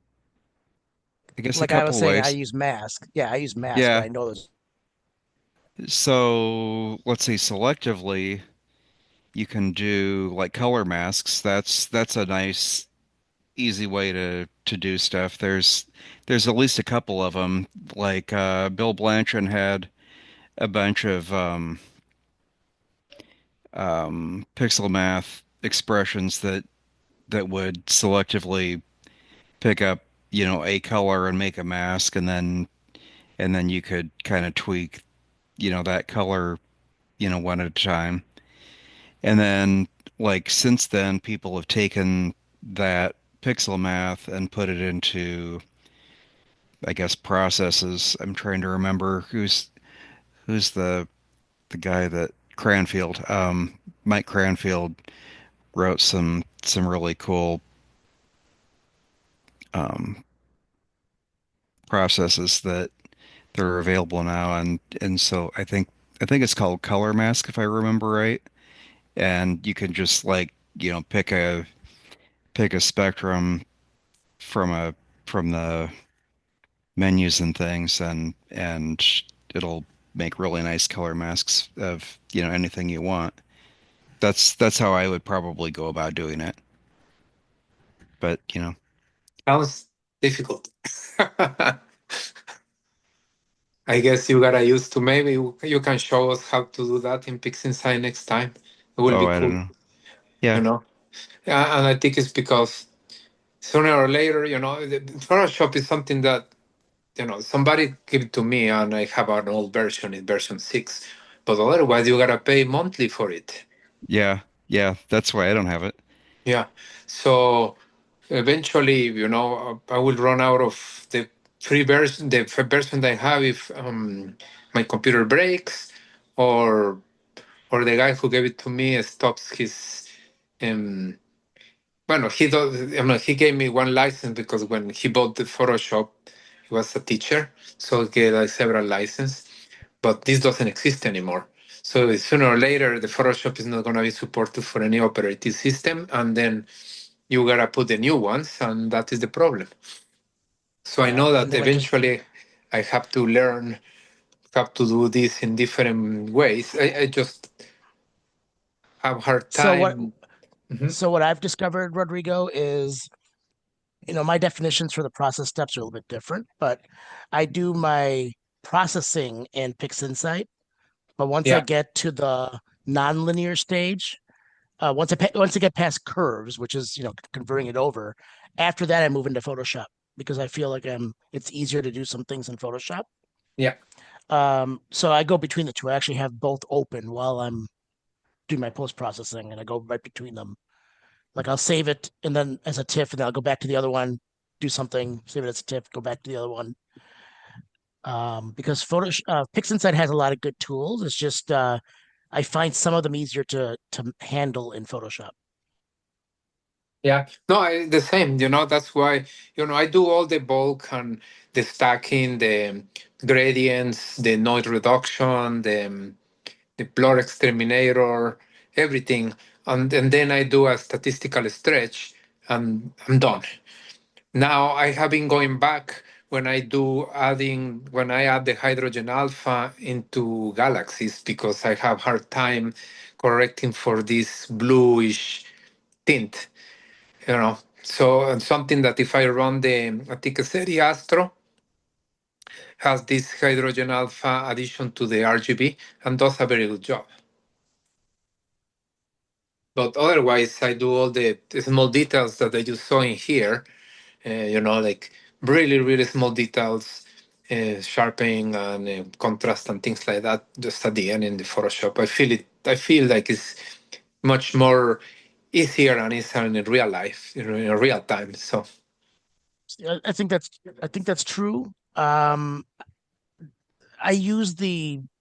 I guess a Like I was couple saying, I ways. use mask. Yeah, I use mask, but Yeah. I know there's So let's see, selectively you can do like color masks. That's a nice easy way to do stuff. There's at least a couple of them. Like Bill Blanchard had a bunch of pixel math expressions that would selectively pick up, a color and make a mask, and then you could kind of tweak, that color, one at a time. And then like since then, people have taken that pixel math and put it into, I guess, processes. I'm trying to remember who's the guy that Cranfield, Mike Cranfield wrote some really cool um, processes that are available now, and so I think it's called Color Mask if I remember right, and you can just like pick a spectrum from a from the menus and things, and it'll make really nice color masks of anything you want. That's how I would probably go about doing it. But Sounds difficult. I guess you gotta use to maybe you can show us how to do that in PixInsight next time. It will oh, be I don't cool, know. Yeah, you know. Yeah, and I think it's because sooner or later, Photoshop is something that somebody give it to me, and I have an old version, in version 6. But otherwise, you gotta pay monthly for it. yeah, yeah. That's why I don't have it. Yeah. So eventually, I will run out of the free version, the version that I have if my computer breaks, or the guy who gave it to me stops his. Um, well, he does. I mean, he gave me one license because when he bought the Photoshop, he was a teacher, so he gave like several licenses. But this doesn't exist anymore. So sooner or later, the Photoshop is not going to be supported for any operating system, and then you gotta put the new ones, and that is the problem. So I yeah, know and that then like just eventually I have to learn how to do this in different ways. I just have hard so what time. Mhm. so what I've discovered, Rodrigo, is my definitions for the process steps are a little bit different, but I do my processing in PixInsight. But once I Yeah, get to the nonlinear stage, once I get past curves, which is converting it over, after that I move into Photoshop because I feel like it's easier to do some things in Photoshop. yeah, So I go between the two. I actually have both open while I'm doing my post processing, and I go right between them. Like I'll save it and then as a TIFF, and then I'll go back to the other one, do something, save it as a TIFF, go back to the other one. Because PixInsight has a lot of good tools. It's just I find some of them easier to handle in Photoshop. yeah. No, the same. That's why I do all the bulk and the stacking, the gradients, the noise reduction, the blur exterminator, everything. And then I do a statistical stretch, and I'm done. Now I have been going back when I add the hydrogen alpha into galaxies because I have hard time correcting for this bluish tint, So and something that if I run I think Seri Astro has this hydrogen alpha addition to the RGB and does a very good job. But otherwise, I do all the small details that you saw in here, like really, really small details, sharpening and contrast and things like that. Just at the end in the Photoshop, I feel like it's much more easier and easier in real life, in real time. So I think that's true. I use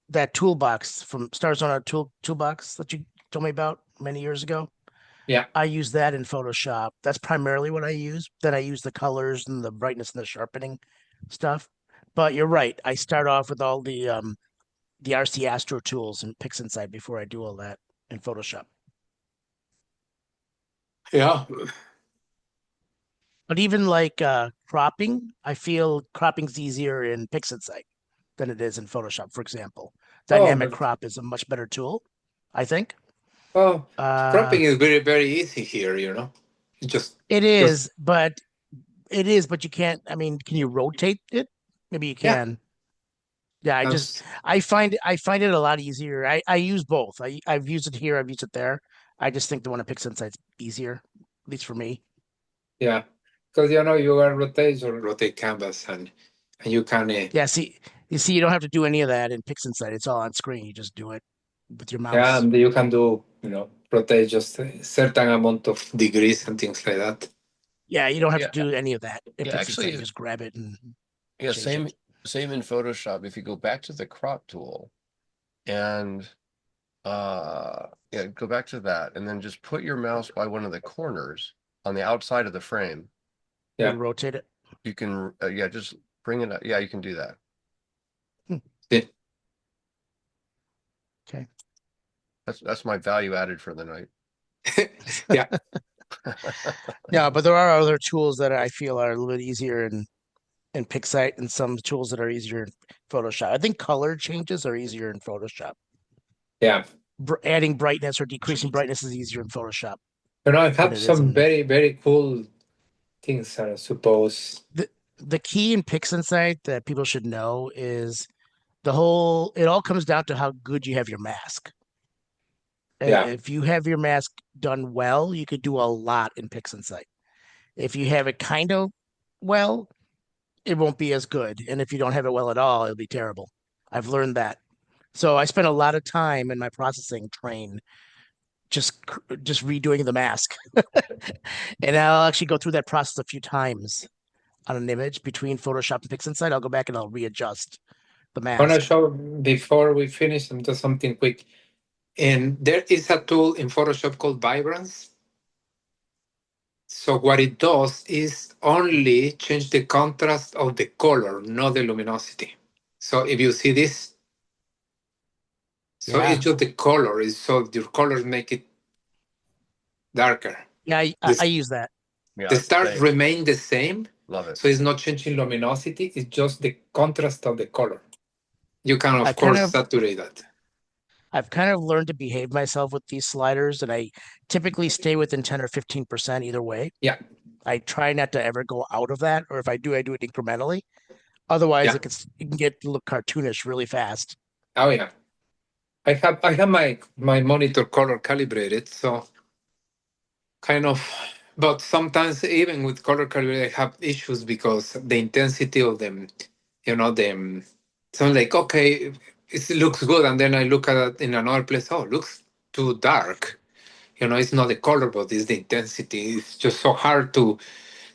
that toolbox from Starzona toolbox that you told me about many years ago. yeah, I use that in Photoshop. That's primarily what I use. Then I use the colors and the brightness and the sharpening stuff. But you're right. I start off with all the RC Astro tools and PixInsight before I do all that in Photoshop. yeah. But even like cropping, I feel cropping's easier in PixInsight than it is in Photoshop, for example. Oh, Dynamic crop is a much better tool, I think. oh, Uh, cropping is very, very easy here. Just, it just is, but you can't. I mean, can you rotate it? Maybe you yeah. can. Yeah, That's, I find it a lot easier. I use both. I've used it here, I've used it there. I just think the one at PixInsight's easier, at least for me. yeah, because you are rotate canvas and you can Yeah, see, you don't have to do any of that in PixInsight. It's all on screen. You just do it with your yeah, mouse. and you can do rotate just a certain amount of degrees and things like that. Yeah, you don't have to Yeah, do any of that in yeah. PixInsight. You Actually, just grab it and yeah. change Same, it. same in Photoshop. If you go back to the crop tool, and yeah, go back to that, and then just put your mouse by one of the corners on the outside of the frame. Yeah, It'll rotate it. You can, yeah, just bring it up. Yeah, you can do that. yeah. Okay. That's my value added for the night. Yeah. Yeah, but there are other tools that I feel are a little bit easier in PixInsight and some tools that are easier in Photoshop. I think color changes are easier in Photoshop. Yeah. Adding brightness or decreasing brightness is easier in Photoshop I than have it is some in very, very cool things, I suppose. the key in PixInsight that people should know is it all comes down to how good you have your mask. Yeah. If you have your mask done well, you could do a lot in PixInsight. If you have it kind of well, it won't be as good. And if you don't have it well at all, it'll be terrible. I've learned that. So I spent a lot of time in my processing train just redoing the mask. And I'll actually go through that process a few times on an image between Photoshop and PixInsight. I'll go back and I'll readjust the I want to mask. show before we finish and do something quick. And there is a tool in Photoshop called Vibrance. So what it does is only change the contrast of the color, not the luminosity. So if you see this, so Yeah. it's just the color. So your colors make it darker. Yeah, I use that. Yeah, The stars same. remain the same. Love it. So it's not changing luminosity. It's just the contrast of the color. You can, of I kind course, of saturate that. I've kind of learned to behave myself with these sliders, and I typically stay within 10 or 15% either way. Yeah. I try not to ever go out of that, or if I do, I do it incrementally. Otherwise, Yeah. it can get to look cartoonish really fast. Oh yeah. I have my monitor color calibrated, so kind of, but sometimes even with color calibrated, I have issues because the intensity of them, them. So I'm like, okay, it looks good, and then I look at it in another place. Oh, it looks too dark. It's not the color, but it's the intensity. It's just so hard to.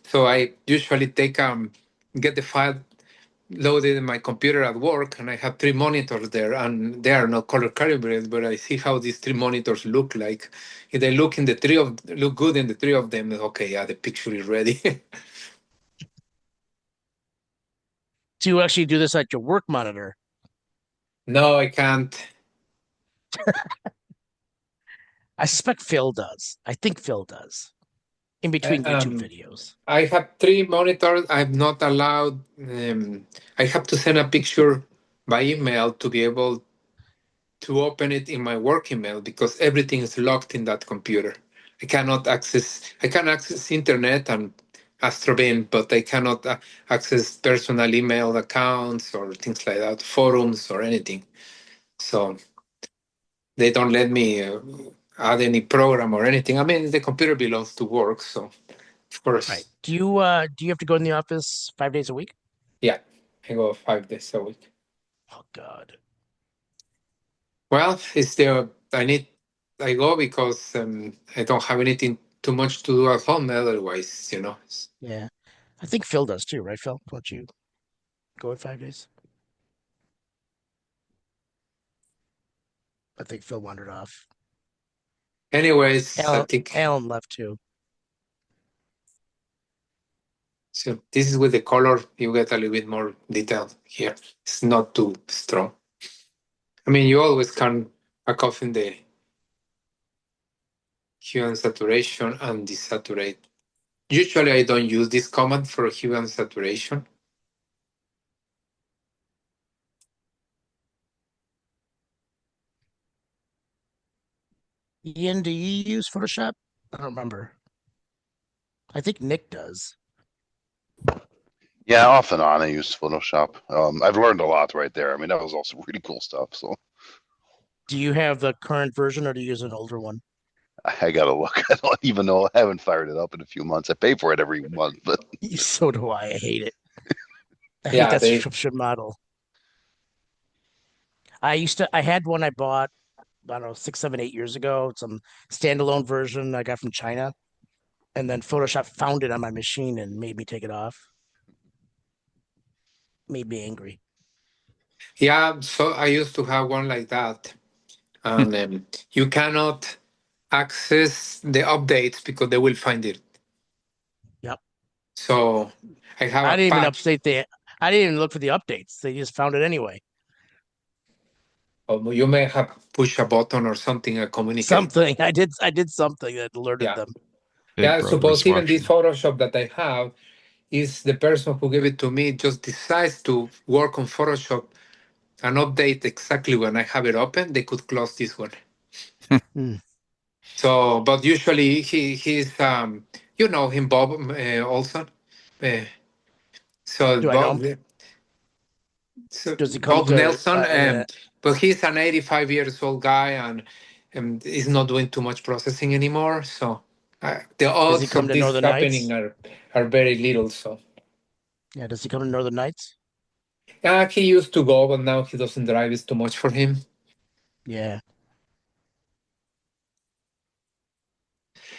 So I usually get the file loaded in my computer at work, and I have three monitors there, and they are not color calibrated, but I see how these three monitors look like. If they look look good in the three of them, okay, yeah, the picture is ready. Do you actually do this at your work monitor? No, I can't. I suspect Phil does. I think Phil does. In between YouTube videos. I have three monitors. I'm not allowed. I have to send a picture by email to be able to open it in my work email because everything is locked in that computer. I can access internet and Astrobeam, but I cannot access personal email accounts or things like that, forums or anything. So they don't let me add any program or anything. I mean, the computer belongs to work, so of course. Right. Do you have to go in the office 5 days a week? Yeah, I go 5 days a week. Oh God. Well, I go because I don't have anything too much to do at home otherwise, you know. Yeah. I think Phil does too, right, Phil? Don't you go in 5 days? I think Phil wandered off. Anyways, I think Alan left too. so. This is with the color, you get a little bit more detail here. It's not too strong. I mean, you always can back off in the hue and saturation and desaturate. Usually, I don't use this command for hue and saturation. Ian, do you use Photoshop? I don't remember. I think Nick does. Yeah, off and on, I use Photoshop. I've learned a lot right there. I mean, that was also really cool stuff. So Do you have the current version or do you use an older one? I gotta look. I don't even know. I haven't fired it up in a few months. I pay for it every month, but So do I. I hate it. I hate Yeah, that subscription model. I had one I bought, I don't know, 6, 7, 8 years ago. Some standalone version I got from China. And then Photoshop found it on my machine and made me take it off. Made me angry. yeah. So I used to have one like that, and you cannot access the updates because they will find it. Yep. So I have I a didn't even patch. I didn't even look for the updates. They just found it anyway. You may have pushed a button or something and communicate. Something. I did something that alerted Yeah. them. Big Yeah, I Brother's suppose even this watching. Photoshop that I have is the person who gave it to me just decides to work on Photoshop and update exactly when I have it open. They could close this one. Hmm. So, but usually he's you know him, Bob Olson. Uh, so Do I know him? Does he come Bob to Nelson, internet? but he's an 85 years old guy and is not doing too much processing anymore. So the Does he odds come of to this Northern happening Nights? are very little. So Yeah, does he come to Northern Nights? he used to go, but now he doesn't drive. It's too much for him. Yeah.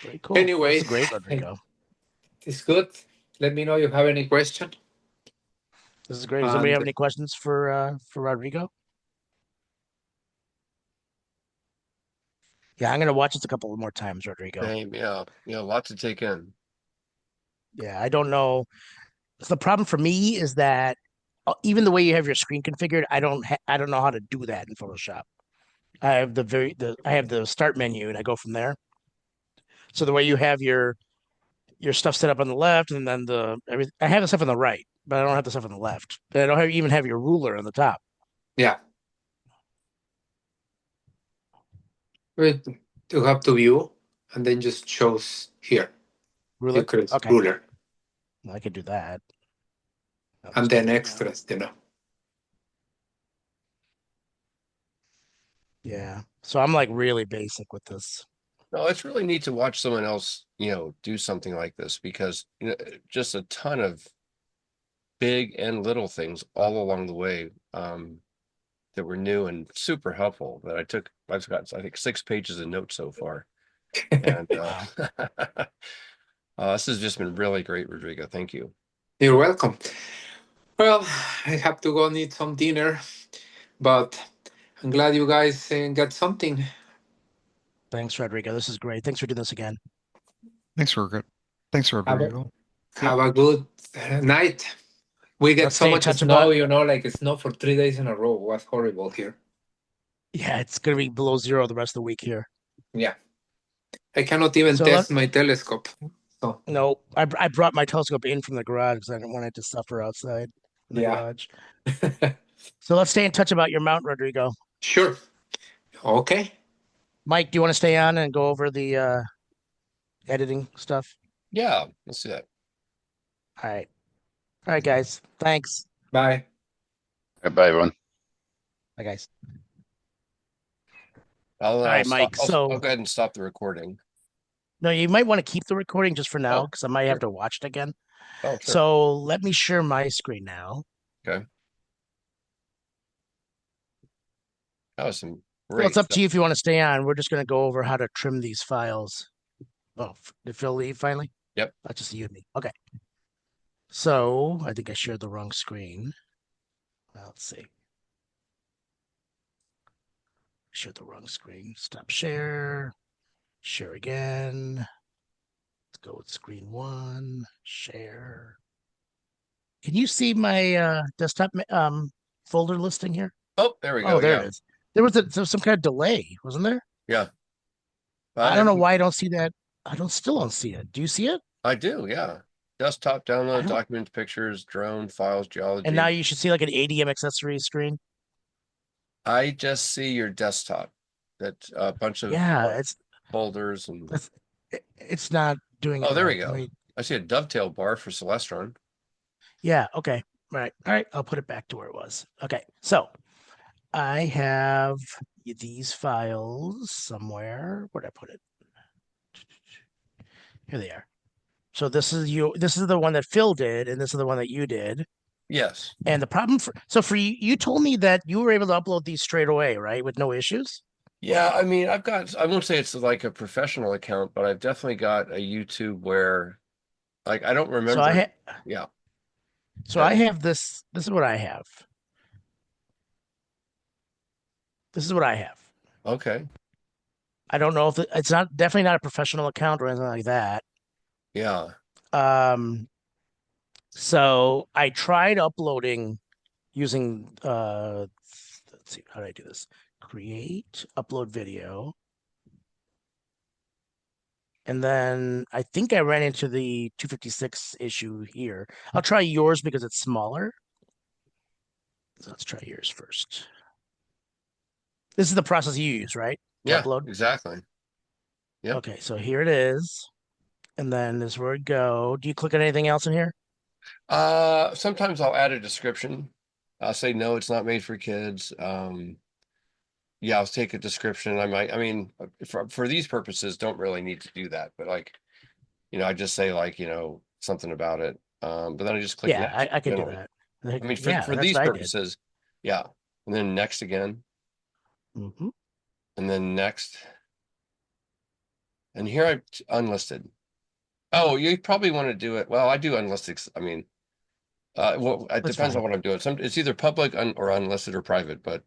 Very cool. This is Anyways, great, Rodrigo. it's good. Let me know if you have any question. This is great. Does anybody have And any questions for Rodrigo? Yeah, I'm gonna watch this a couple more times, Rodrigo. Same, yeah, lots to take in. Yeah, I don't know. So the problem for me is that even the way you have your screen configured, I don't know how to do that in Photoshop. I have I have the start menu and I go from there. So the way you have your stuff set up on the left and then I have the stuff on the right, but I don't have the stuff on the left. And I don't even have your ruler on the top. yeah, you have to view and then just shows here. You Ruler? create Okay. ruler Well, I could do that. I'll and just do then that now. extras, you know. Yeah. So I'm like really basic with this. No, it's really neat to watch someone else, do something like this because just a ton of big and little things all along the way that were new and super helpful that I've got I think 6 pages of notes so far. And Wow. this has just been really great, Rodrigo. Thank you. You're welcome. Well, I have to go need some dinner, but I'm glad you guys got something. Thanks, Rodrigo. This is great. Thanks for doing this again. Thanks, Rodrigo. Thanks, Have a, Rodrigo. have a good night. We get Let's so stay in much touch snow, about. like snow for 3 days in a row. It was horrible here. Yeah, it's gonna be below zero the rest of the week here. Yeah. I cannot even So test my telescope. So no, I brought my telescope in from the garage because I didn't want it to suffer outside in the yeah. garage. So let's stay in touch about your mount, Rodrigo. Sure. Okay. Mike, do you want to stay on and go over the editing stuff? Yeah, let's do that. All right. All right, guys. Thanks. Bye. Bye, everyone. Bye, guys. I'll right, stop. Mike, I'll so- go ahead and stop the recording. No, you might want to keep the recording just for now Oh, because I might have sure. to watch it again. Oh, sure. So let me share my screen now. Okay. That was some Well, great it's up stuff. to you if you want to stay on. We're just going to go over how to trim these files. Oh, did Phil leave finally? Yep. That's just you and me. Okay. So I think I shared the wrong screen. Well, let's see. Shared the wrong screen. Stop share. Share again. Let's go with screen one. Share. Can you see my desktop folder listing here? Oh, there we go. Oh, there Yeah. it is. There was some kind of delay, wasn't there? Yeah. I don't know why I don't see that. Still don't see it. Do you see it? I do. Yeah. Desktop download I don't- documents, pictures, drone files, geology. And now you should see like an ADM accessories screen. I just see your desktop. That a bunch of Yeah, folders and. it's not doing it. Oh, there we right. go. I see a dovetail bar for Celestron. Yeah. Okay. Right. All right. I'll put it back to where it was. Okay. So I have these files somewhere. Where'd I put it? Here they are. So this is you. This is the one that Phil did, and this is the one that you did. Yes. And the problem for you, you told me that you were able to upload these straight away, right, with no issues. Yeah, I mean, I won't say it's like a professional account, but I've definitely got a YouTube where, like, I don't remember. So yeah. So I have this. This is what I have. This is what I have. Okay. I don't know if it's not definitely not a professional account or anything like that. Yeah. So I tried uploading using let's see, how do I do this? Create, upload video. And then I think I ran into the 256 issue here. I'll try yours because it's smaller. So let's try yours first. This is the process you use, right? To Yeah, upload? exactly. Yep. Okay, so here it is. And then this is where it go. Do you click on anything else in here? Sometimes I'll add a description. I'll say, no, it's not made for kids. Yeah, I'll take a description. I mean, for these purposes, don't really need to do that. But like, I just say like, something about it. But then I just click Yeah, next. I can do generally. that. I mean, for that's these what I did. purposes, yeah. And then next again, Mhm. and then next. And here I unlisted. Oh, you probably want to do it. Well, I do unlisted. I mean, well, it That's depends on fine. what I'm doing. It's either public or unlisted or private, but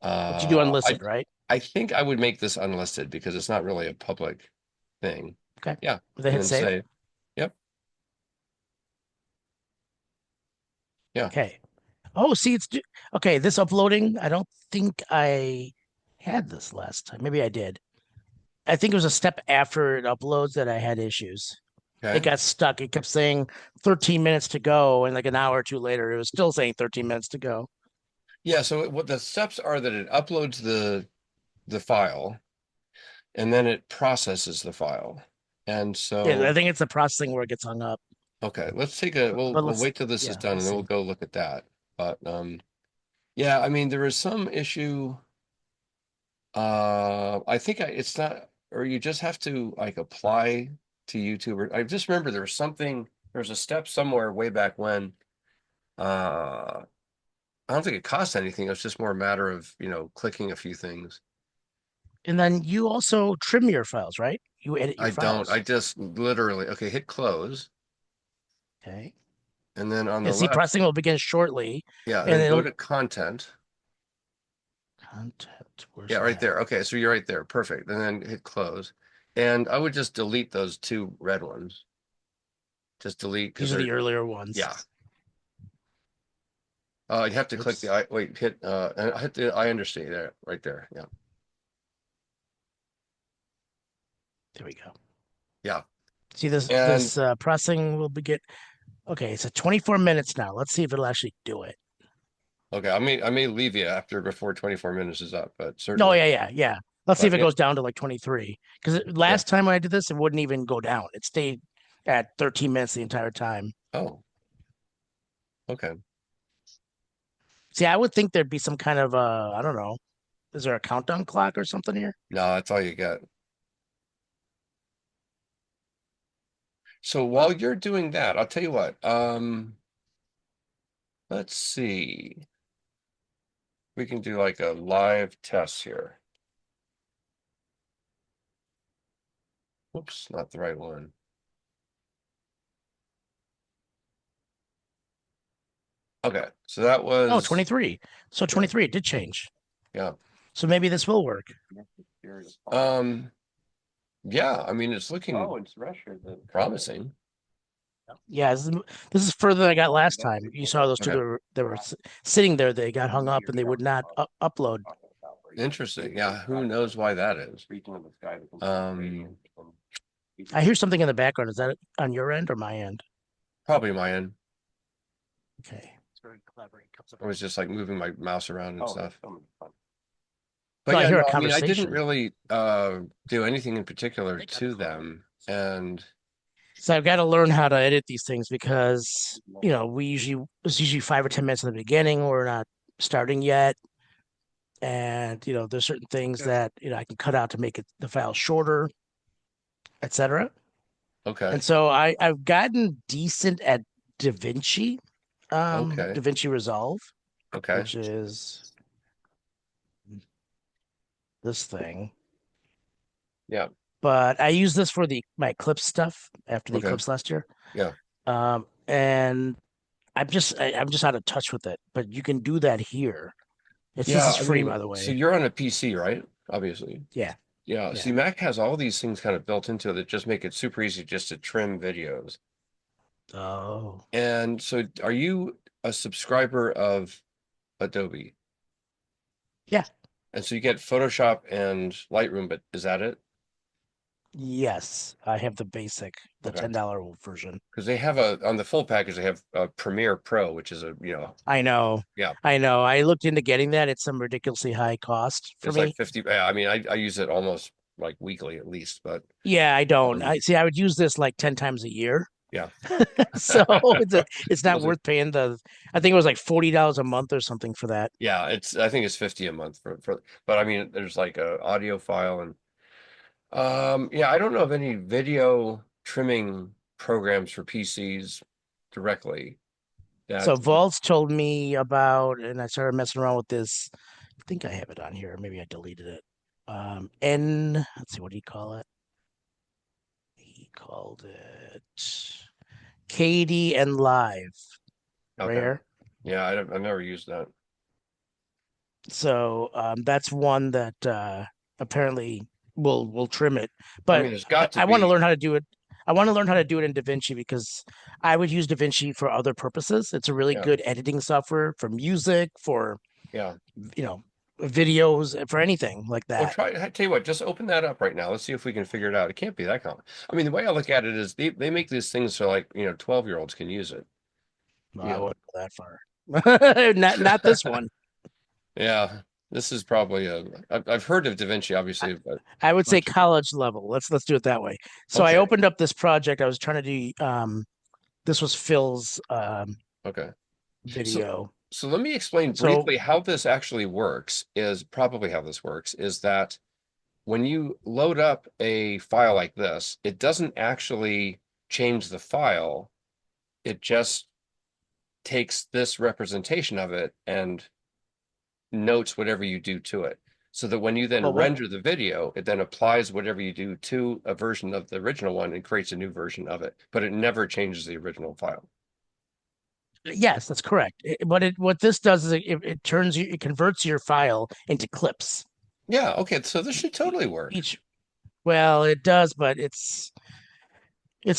But you do unlisted, right? I think I would make this unlisted because it's not really a public thing. Okay. Yeah. They And hit then save. save. Yep. Yeah. Okay. Oh, see, okay. This uploading, I don't think I had this last time. Maybe I did. I think it was a step after it uploads that I had issues. Okay. It got stuck. It kept saying 13 minutes to go, and like an hour or two later, it was still saying 13 minutes to go. Yeah. So what the steps are that it uploads the file, and then it processes the file. And so Yeah, I think it's the processing where it gets hung up. okay, let's take But we'll wait till this is done and let's then we'll see. go look at that. But yeah, I mean there is some issue. I think it's not, or you just have to like apply to YouTube. Or I just remember there was a step somewhere way back when. I don't think it costs anything. It's just more a matter of, clicking a few things. And then you also trim your files, right? You edit your I don't. files. I just literally, okay, hit close. Okay. And then on the And see, left, processing will begin shortly. yeah, and then go it'll to content. content. Where's Yeah, right that? there. Okay, so you're right there. Perfect. And then hit close. And I would just delete those two red ones. Just delete because These are the they're, earlier ones. yeah. You have to click Oops. the I wait, hit the I understand there, right there. Yeah. There we go. Yeah. See this And processing will begin. Okay, it's at 24 minutes now. Let's see if it'll actually do it. Okay, I may leave you before 24 minutes is up, but No, certainly. yeah. Let's see if But it yeah, goes down to like 23. Because yeah. last time I did this, it wouldn't even go down. It stayed at 13 minutes the entire time. Oh, okay. See, I would think there'd be some kind of I don't know. Is there a countdown clock or something here? No, that's all you got. So while you're doing that, I'll tell you what. Let's see. We can do like a live test here. Whoops, not the right one. Okay, so that was Oh, 23. So 23, it did change. Yeah. So maybe this will work. Yeah, I mean it's looking promising. Yeah, this is further than I got last time. You saw those two that were sitting there. They got hung up and they would not upload. Interesting. Yeah, who knows why that is? I hear something in the background. Is that on your end or my end? Probably my end. Okay. It's very clever. I was just like moving my mouse around and stuff. But No, I yeah, hear a I mean, I didn't conversation. really do anything in particular to them. And So I've got to learn how to edit these things because, it's usually 5 or 10 minutes in the beginning. We're not starting yet. And, there's certain things that, I can cut out to make the file shorter, etc. okay, And so I've gotten decent at DaVinci, okay, DaVinci Resolve, okay. which is this thing. Yeah. But I use this for my Eclipse stuff after the Okay. Eclipse last year. Yeah. And I'm just out of touch with it. But you can do that here. This Yeah, is free, by the way. so you're on a PC, right? Obviously. Yeah. Yeah. See, Mac has all these things kind of built into it that just make it super easy just to trim videos. Oh. And so are you a subscriber of Adobe? Yeah. And so you get Photoshop and Lightroom, but is that it? Yes, I have the basic, the Okay. $10 version. Because they have on the full package, they have a Premiere Pro, which is I know. Yeah. I know. I looked into getting that. It's some ridiculously high cost for it's me. like 50. Yeah, I mean, I use it almost like weekly at least, but Yeah, I don't. I would use this like 10 times a year. yeah. So it's not worth paying I think it was like $40 a month or something for that. Yeah, I think it's 50 a month but I mean, there's like a audio file and yeah, I don't know of any video trimming programs for PCs directly. So Vault's told me about, and I started messing around with this. I think I have it on here. Maybe I deleted it. Let's see, what do you call it? He called it KD and Live. Okay. Rare. Yeah, I've never used that. So that's one that apparently will trim it. But I mean, it's got to I want to be. learn how to do it. I want to learn how to do it in DaVinci because I would use DaVinci for other purposes. It's a really good editing software for music, for videos, for anything like that. Well, I tell you what, just open that up right now. Let's see if we can figure it out. It can't be that common. I mean, the way I look at it is they make these things so like 12-year-olds can use it. No, I wouldn't go that far. not this one. Yeah, this is probably I've heard of DaVinci, obviously, but I would say college level. Let's do it that way. So I opened up this project. I was trying to do this was Phil's video. So let me explain briefly how this actually works, is that when you load up a file like this, it doesn't actually change the file. It just takes this representation of it and notes whatever you do to it. So that when you then render the video, it then applies whatever you do to a version of the original one and creates a new version of it, but it never changes the original file. Yes, that's correct. What this does is it converts your file into clips. Yeah, okay, so this should totally work. Well, it does, but it's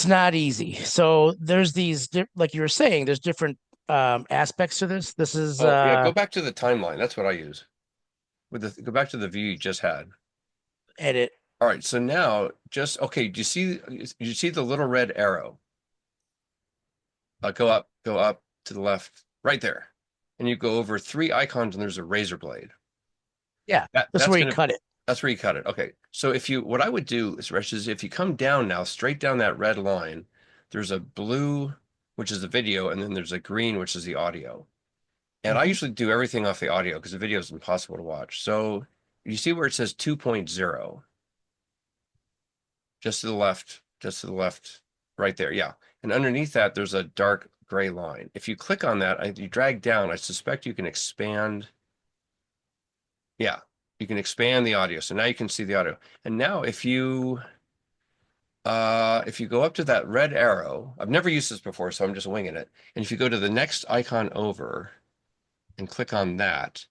not easy. So there's these, like you were saying, there's different aspects to this. This is go back to the timeline. That's what I use. Go back to the view you just had. Edit. All right, so now do you see the little red arrow? Go up to the left, right there. and you go over 3 icons and there's a razor blade. Yeah, That's that's where you gonna, cut it. that's where you cut it. Okay. So what I would do is if you come down now, straight down that red line, there's a blue, which is the video, and then there's a green, which is the audio. And I usually do everything off the audio because the video is impossible to watch. So you see where it says 2.0, just to the left, right there. Yeah. And underneath that, there's a dark gray line. If you click on that, you drag down, I suspect you can expand. Yeah, you can expand the audio. So now you can see the audio. And now if you go up to that red arrow, I've never used this before, so I'm just winging it. And if you go to the next icon over and click on that,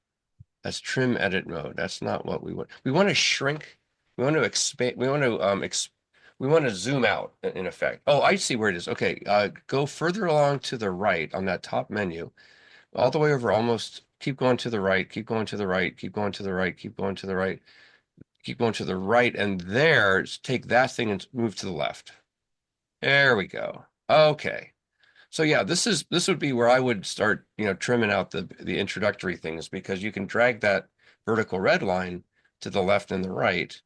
that's trim edit mode. That's not what we want. We want to shrink. We want to expand. We want to zoom out in effect. Oh, I see where it is. Okay, go further along to the right on that top menu, all the way over almost. Keep going to the right. Keep going to the right. Keep going to the right. Keep going to the right. Keep going to the right, and there, take that thing and move to the left. There we go. Okay. So yeah, this would be where I would start, trimming out the introductory things, because you can drag that vertical red line to the left and the right.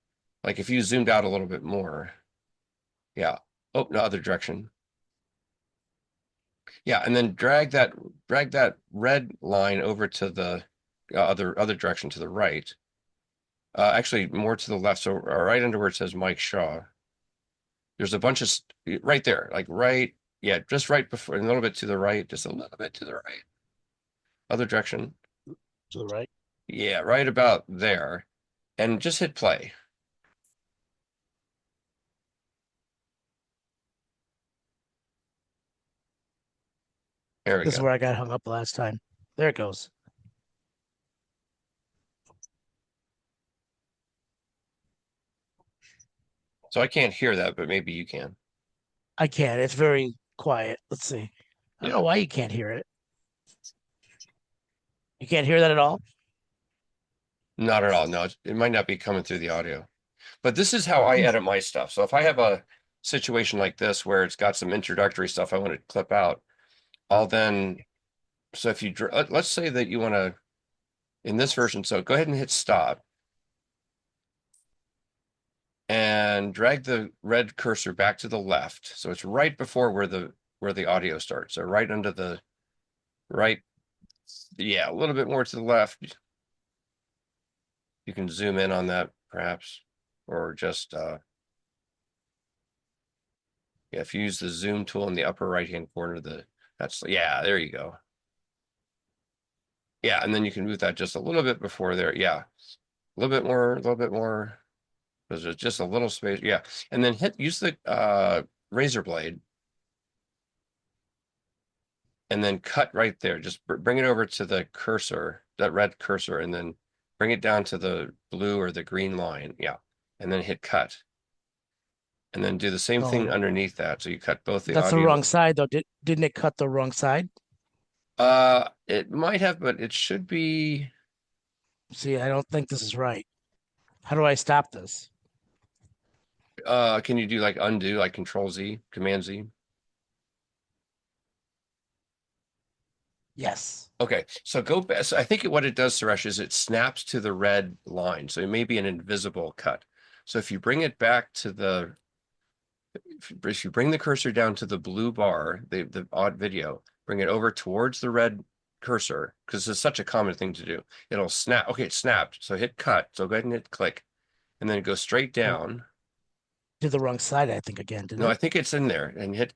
Like if you zoomed out a little bit more. Yeah. Oh, no, other direction. Yeah, and then drag that red line over to the other direction to the right. Actually, more to the left. So right under where it says Mike Shaw, there's a bunch of right there, like right. Yeah, just right before, a little bit to the right, just a little bit to the right. Other direction. To the right. Yeah, right about there. And just hit play. There we This is go. where I got hung up last time. There it goes. So I can't hear that, but maybe you can. I can't. It's very quiet. Let's see. I don't Yeah. know why you can't hear it. You can't hear that at all? Not at all. No, it might not be coming through the audio. But this is how I edit my stuff. So if I have a situation like this where it's got some introductory stuff I want to clip out, I'll then, so if you, let's say that you want to, in this version, so go ahead and hit stop and drag the red cursor back to the left. So it's right before where the audio starts. So right under the right, yeah, a little bit more to the left. You can zoom in on that perhaps, or just, yeah, if you use the zoom tool in the upper right-hand corner, yeah, there you go. Yeah, and then you can move that just a little bit before there. Yeah, a little bit more, a little bit more. There's just a little space. Yeah, and then use the razor blade, and then cut right there. Just bring it over to the cursor, that red cursor, and then bring it down to the blue or the green line. Yeah, and then hit cut. And then do the same thing underneath that. So you cut both the That's audio. the wrong side, though. Didn't it cut the wrong side? It might have, but it should be. See, I don't think this is right. How do I stop this? Can you do like undo, like Control Z, Command Z? Yes. Okay, so go back. So I think what it does, Roesch, is it snaps to the red line. So it may be an invisible cut. So if you bring it back to the, if you bring the cursor down to the blue bar, the odd video, bring it over towards the red cursor, because it's such a common thing to do. It'll snap. Okay, it snapped. So hit cut. So go ahead and hit click, and then go straight down. Did the wrong side, I think, again, didn't No, it? I think it's in there, and hit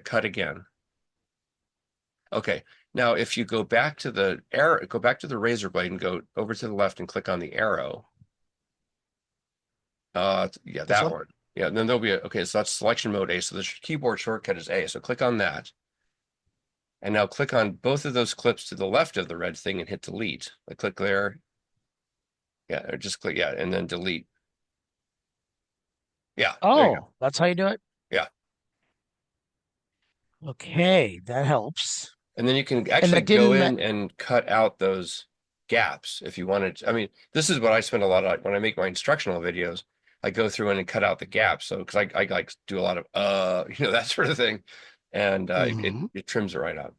cut again. Okay, now if you go back to the arrow, go back to the razor blade and go over to the left and click on the arrow. Yeah, that one. Yeah, and then there'll be okay, so that's selection mode A. So the keyboard shortcut is A. So click on that. And now click on both of those clips to the left of the red thing and hit delete. I click there. Yeah, or just click, yeah, and then delete. Yeah. Oh, that's how you do it? Yeah. Okay, that helps. And then you can actually go in and cut out those gaps if you wanted to. I mean, this is what I spend a lot of when I make my instructional videos. I go through and cut out the gaps. So because I like do a lot of that sort of thing. And it trims it right out.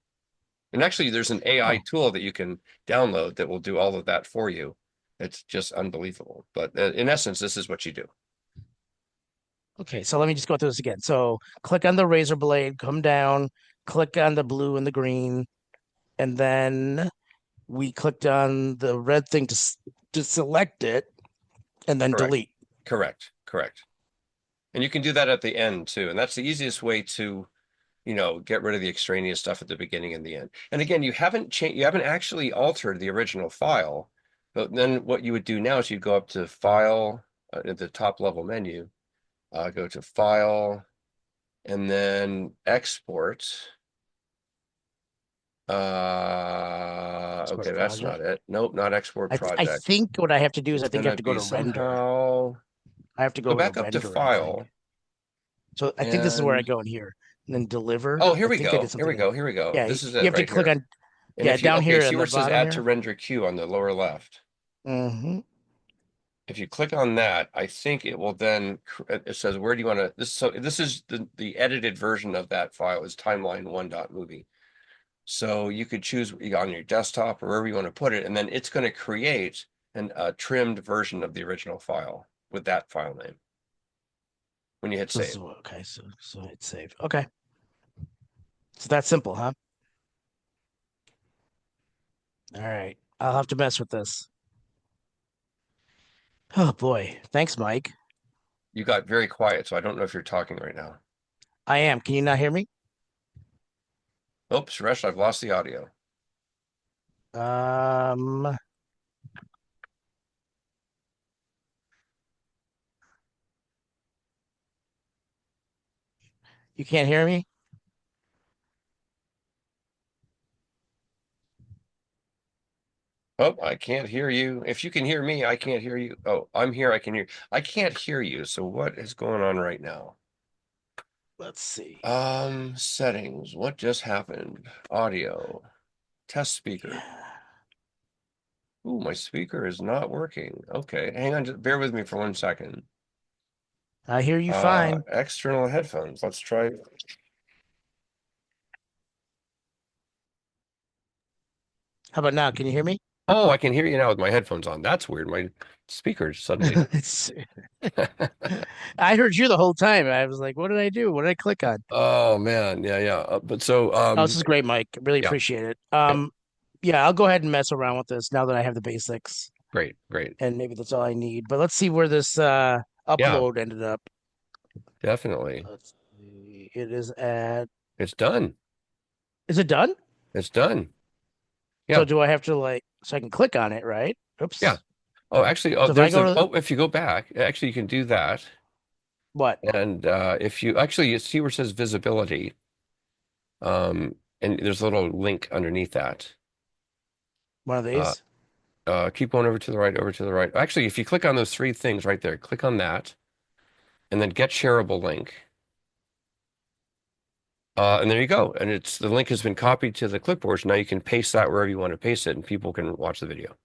And actually, there's an AI tool that you can download that will do all of that for you. It's just unbelievable. But in essence, this is what you do. Okay, so let me just go through this again. So click on the razor blade, come down, click on the blue and the green, and then we clicked on the red thing to select it, and then Correct. delete. Correct. And you can do that at the end too. And that's the easiest way to, get rid of the extraneous stuff at the beginning and the end. And again, you haven't actually altered the original file. But then what you would do now is you'd go up to File at the top level menu, go to File, and then Export. Export Okay, that's project. not it. Nope, not Export I Project. think what I have to do is It's I think I have gonna to go be to render. somehow. I have to Go go to back up to render, I think. File. So I think this is where I And go in here. And then deliver. oh, here I we think I go. did Here we something. go. Here we go. Yeah, This is you it have to right click here. on, And if you down here see in where the it says bottom add to here. render queue on the lower left. Mm-hmm. If you click on that, I think it will then, it says, where do you want to, this is the edited version of that file is timeline1.movie. So you could choose on your desktop or wherever you want to put it, and then it's going to create a trimmed version of the original file with that file name when you hit save. Okay, so it's saved. Okay. So that's simple, huh? All right. I'll have to mess with this. Oh boy. Thanks, Mike. You got very quiet, so I don't know if you're talking right now. I am. Can you not hear me? Oops, Roesch, I've lost the audio. Um, you can't hear me? Oh, I can't hear you. If you can hear me, I can't hear you. Oh, I'm here. I can hear. I can't hear you. So what is going on right now? Let's see. Settings. What just happened? Audio. Test speaker. Ooh, my speaker is not working. Okay, hang on. Just bear with me for 1 second. I hear you fine. External headphones. Let's try. How about now? Can you hear me? Oh, I can hear you now with my headphones on. That's weird. My speakers suddenly. I heard you the whole time. I was like, what did I do? What did I click on? Oh man, yeah. But so Oh, this is great, Mike. Really yeah. appreciate it. Yeah, I'll go ahead and mess around with this now that I have the basics. Great. And maybe that's all I need. But let's see where this upload ended up. Definitely. Let's see. It is at. It's done. Is it done? It's done. Yeah. So do I have to so I can click on it, right? Oops. Yeah. Oh, actually, So if you go back, actually you can do that. What? And if you see where it says visibility, and there's a little link underneath that. One of these? Keep going over to the right. Actually, if you click on those three things right there, click on that, and then get shareable link. And there you go. And the link has been copied to the clipboard. So now you can paste that wherever you want to paste it, and people can watch the video.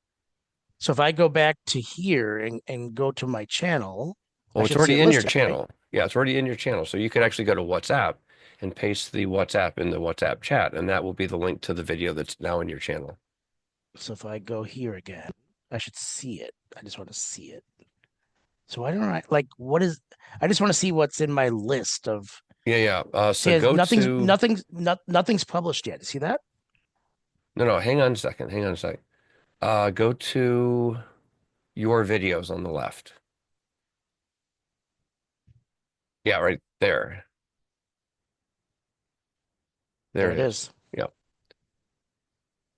So if I go back to here and go to my channel, well, it's already in your channel. Right? Yeah, it's already in your channel. So you could actually go to WhatsApp and paste the WhatsApp in the WhatsApp chat, and that will be the link to the video that's now in your channel. So if I go here again, I should see it. I just want to see it. So why don't I what is? I just want to see what's in my list of. Yeah. So nothing's published yet. See that? No. Hang on a second. Go to your videos on the left. Yeah, right there. There it is. Yep.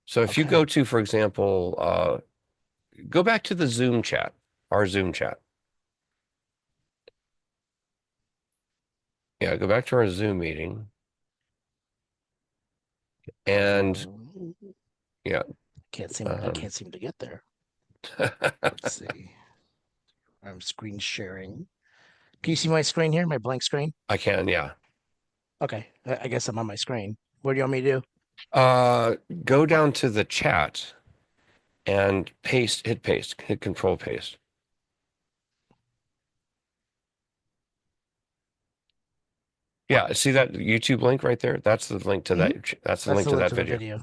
So if you go to, for example, go back to the Zoom chat, our Zoom chat. Yeah, go back to our Zoom meeting. And yeah. I can't seem to get there. Let's see. I'm screen sharing. Can you see my screen here? My blank screen? I can, yeah. Okay. I guess I'm on my screen. What do you want me to do? Go down to the chat and hit control paste. Yeah, see that YouTube link right there? That's the link to that. That's the link to that video.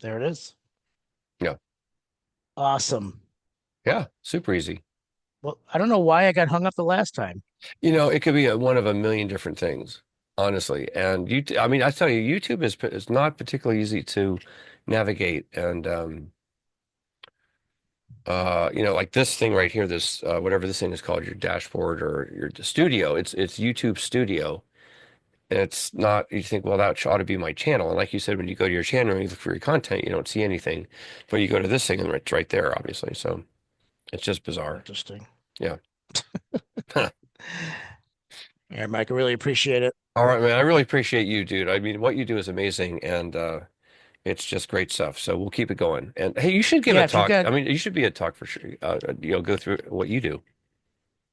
There it is. Yeah. Awesome. Yeah, super easy. Well, I don't know why I got hung up the last time. It could be one of a million different things, honestly. And I mean, I tell you, YouTube is not particularly easy to navigate. And like this thing right here, this whatever this thing is called, your dashboard or your studio. It's YouTube Studio. And it's not, you think, well, that ought to be my channel. And like you said, when you go to your channel and you look for your content, you don't see anything. But you go to this thing and it's right there, obviously. So it's just bizarre. Interesting. Yeah. All right, Mike, I really appreciate it. All right, man. I really appreciate you, dude. I mean, what you do is amazing, and it's just great stuff. So we'll keep it going. And hey, you should give Yeah, a if you talk. got, I mean, you should be a talk for sure. Go through what you do.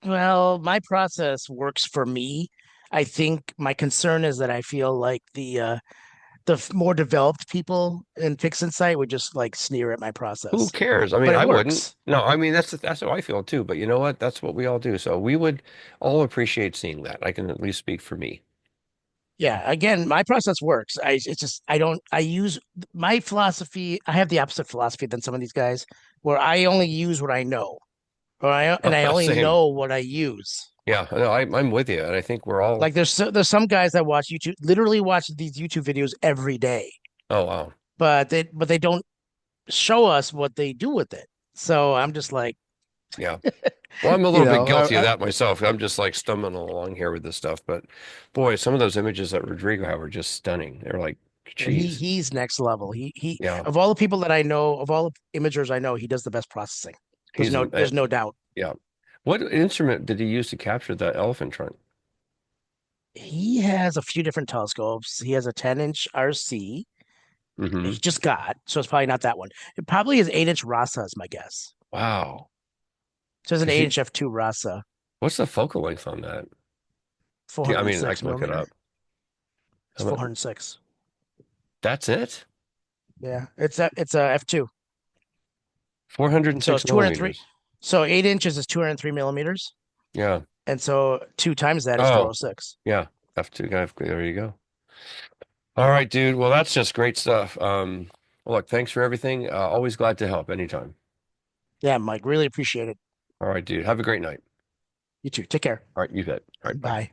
well, my process works for me. I think my concern is that I feel like the more developed people in PixInsight would just like sneer at my Who process. cares? I mean, But it I wouldn't. works. No, I mean that's how I feel too. But you know what? That's what we all do. So we would all appreciate seeing that. I can at least speak for me. Yeah, again, my process works. It's just I use my philosophy. I have the opposite philosophy than some of these guys, where I only use what I know, and I only Same. know what I use. Yeah, no, I'm with you, and I think we're all. Like there's some guys that watch YouTube, literally watch these YouTube videos every day, Oh wow. but they don't show us what they do with it. So I'm just like, Yeah. Well, I'm a you little bit know, guilty of that myself. I'm just like stumbling along here with this stuff. But boy, some of those images that Rodrigo have are just stunning. They're like cheese. he's next level. He Yeah. of all the people that I know, of all the imagers I know, he does the best processing. He's There's no doubt. yeah. What instrument did he use to capture that elephant trunk? He has a few different telescopes. He has a 10-inch RC. Hmm. He just got, so it's probably not that one. It probably is 8-inch Rasa is my guess. Wow. So it's an 'Cause 8-inch f2 Rasa, what's the focal length on that? I mean, I 406 can look it millimeter. up. It's 406. That's it? Yeah, it's a f2. So 406 it's 203. millimeters. So 8 inches is 203 millimeters, Yeah. and so 2 times that is Oh, 406. yeah. F2. There you go. All right, dude. Well, that's just great stuff. Well, look, thanks for everything. Always glad to help anytime. Yeah, Mike, really appreciate it. All right, dude. Have a great night. You too. Take care. All right, you bet. All right, bye. Bye.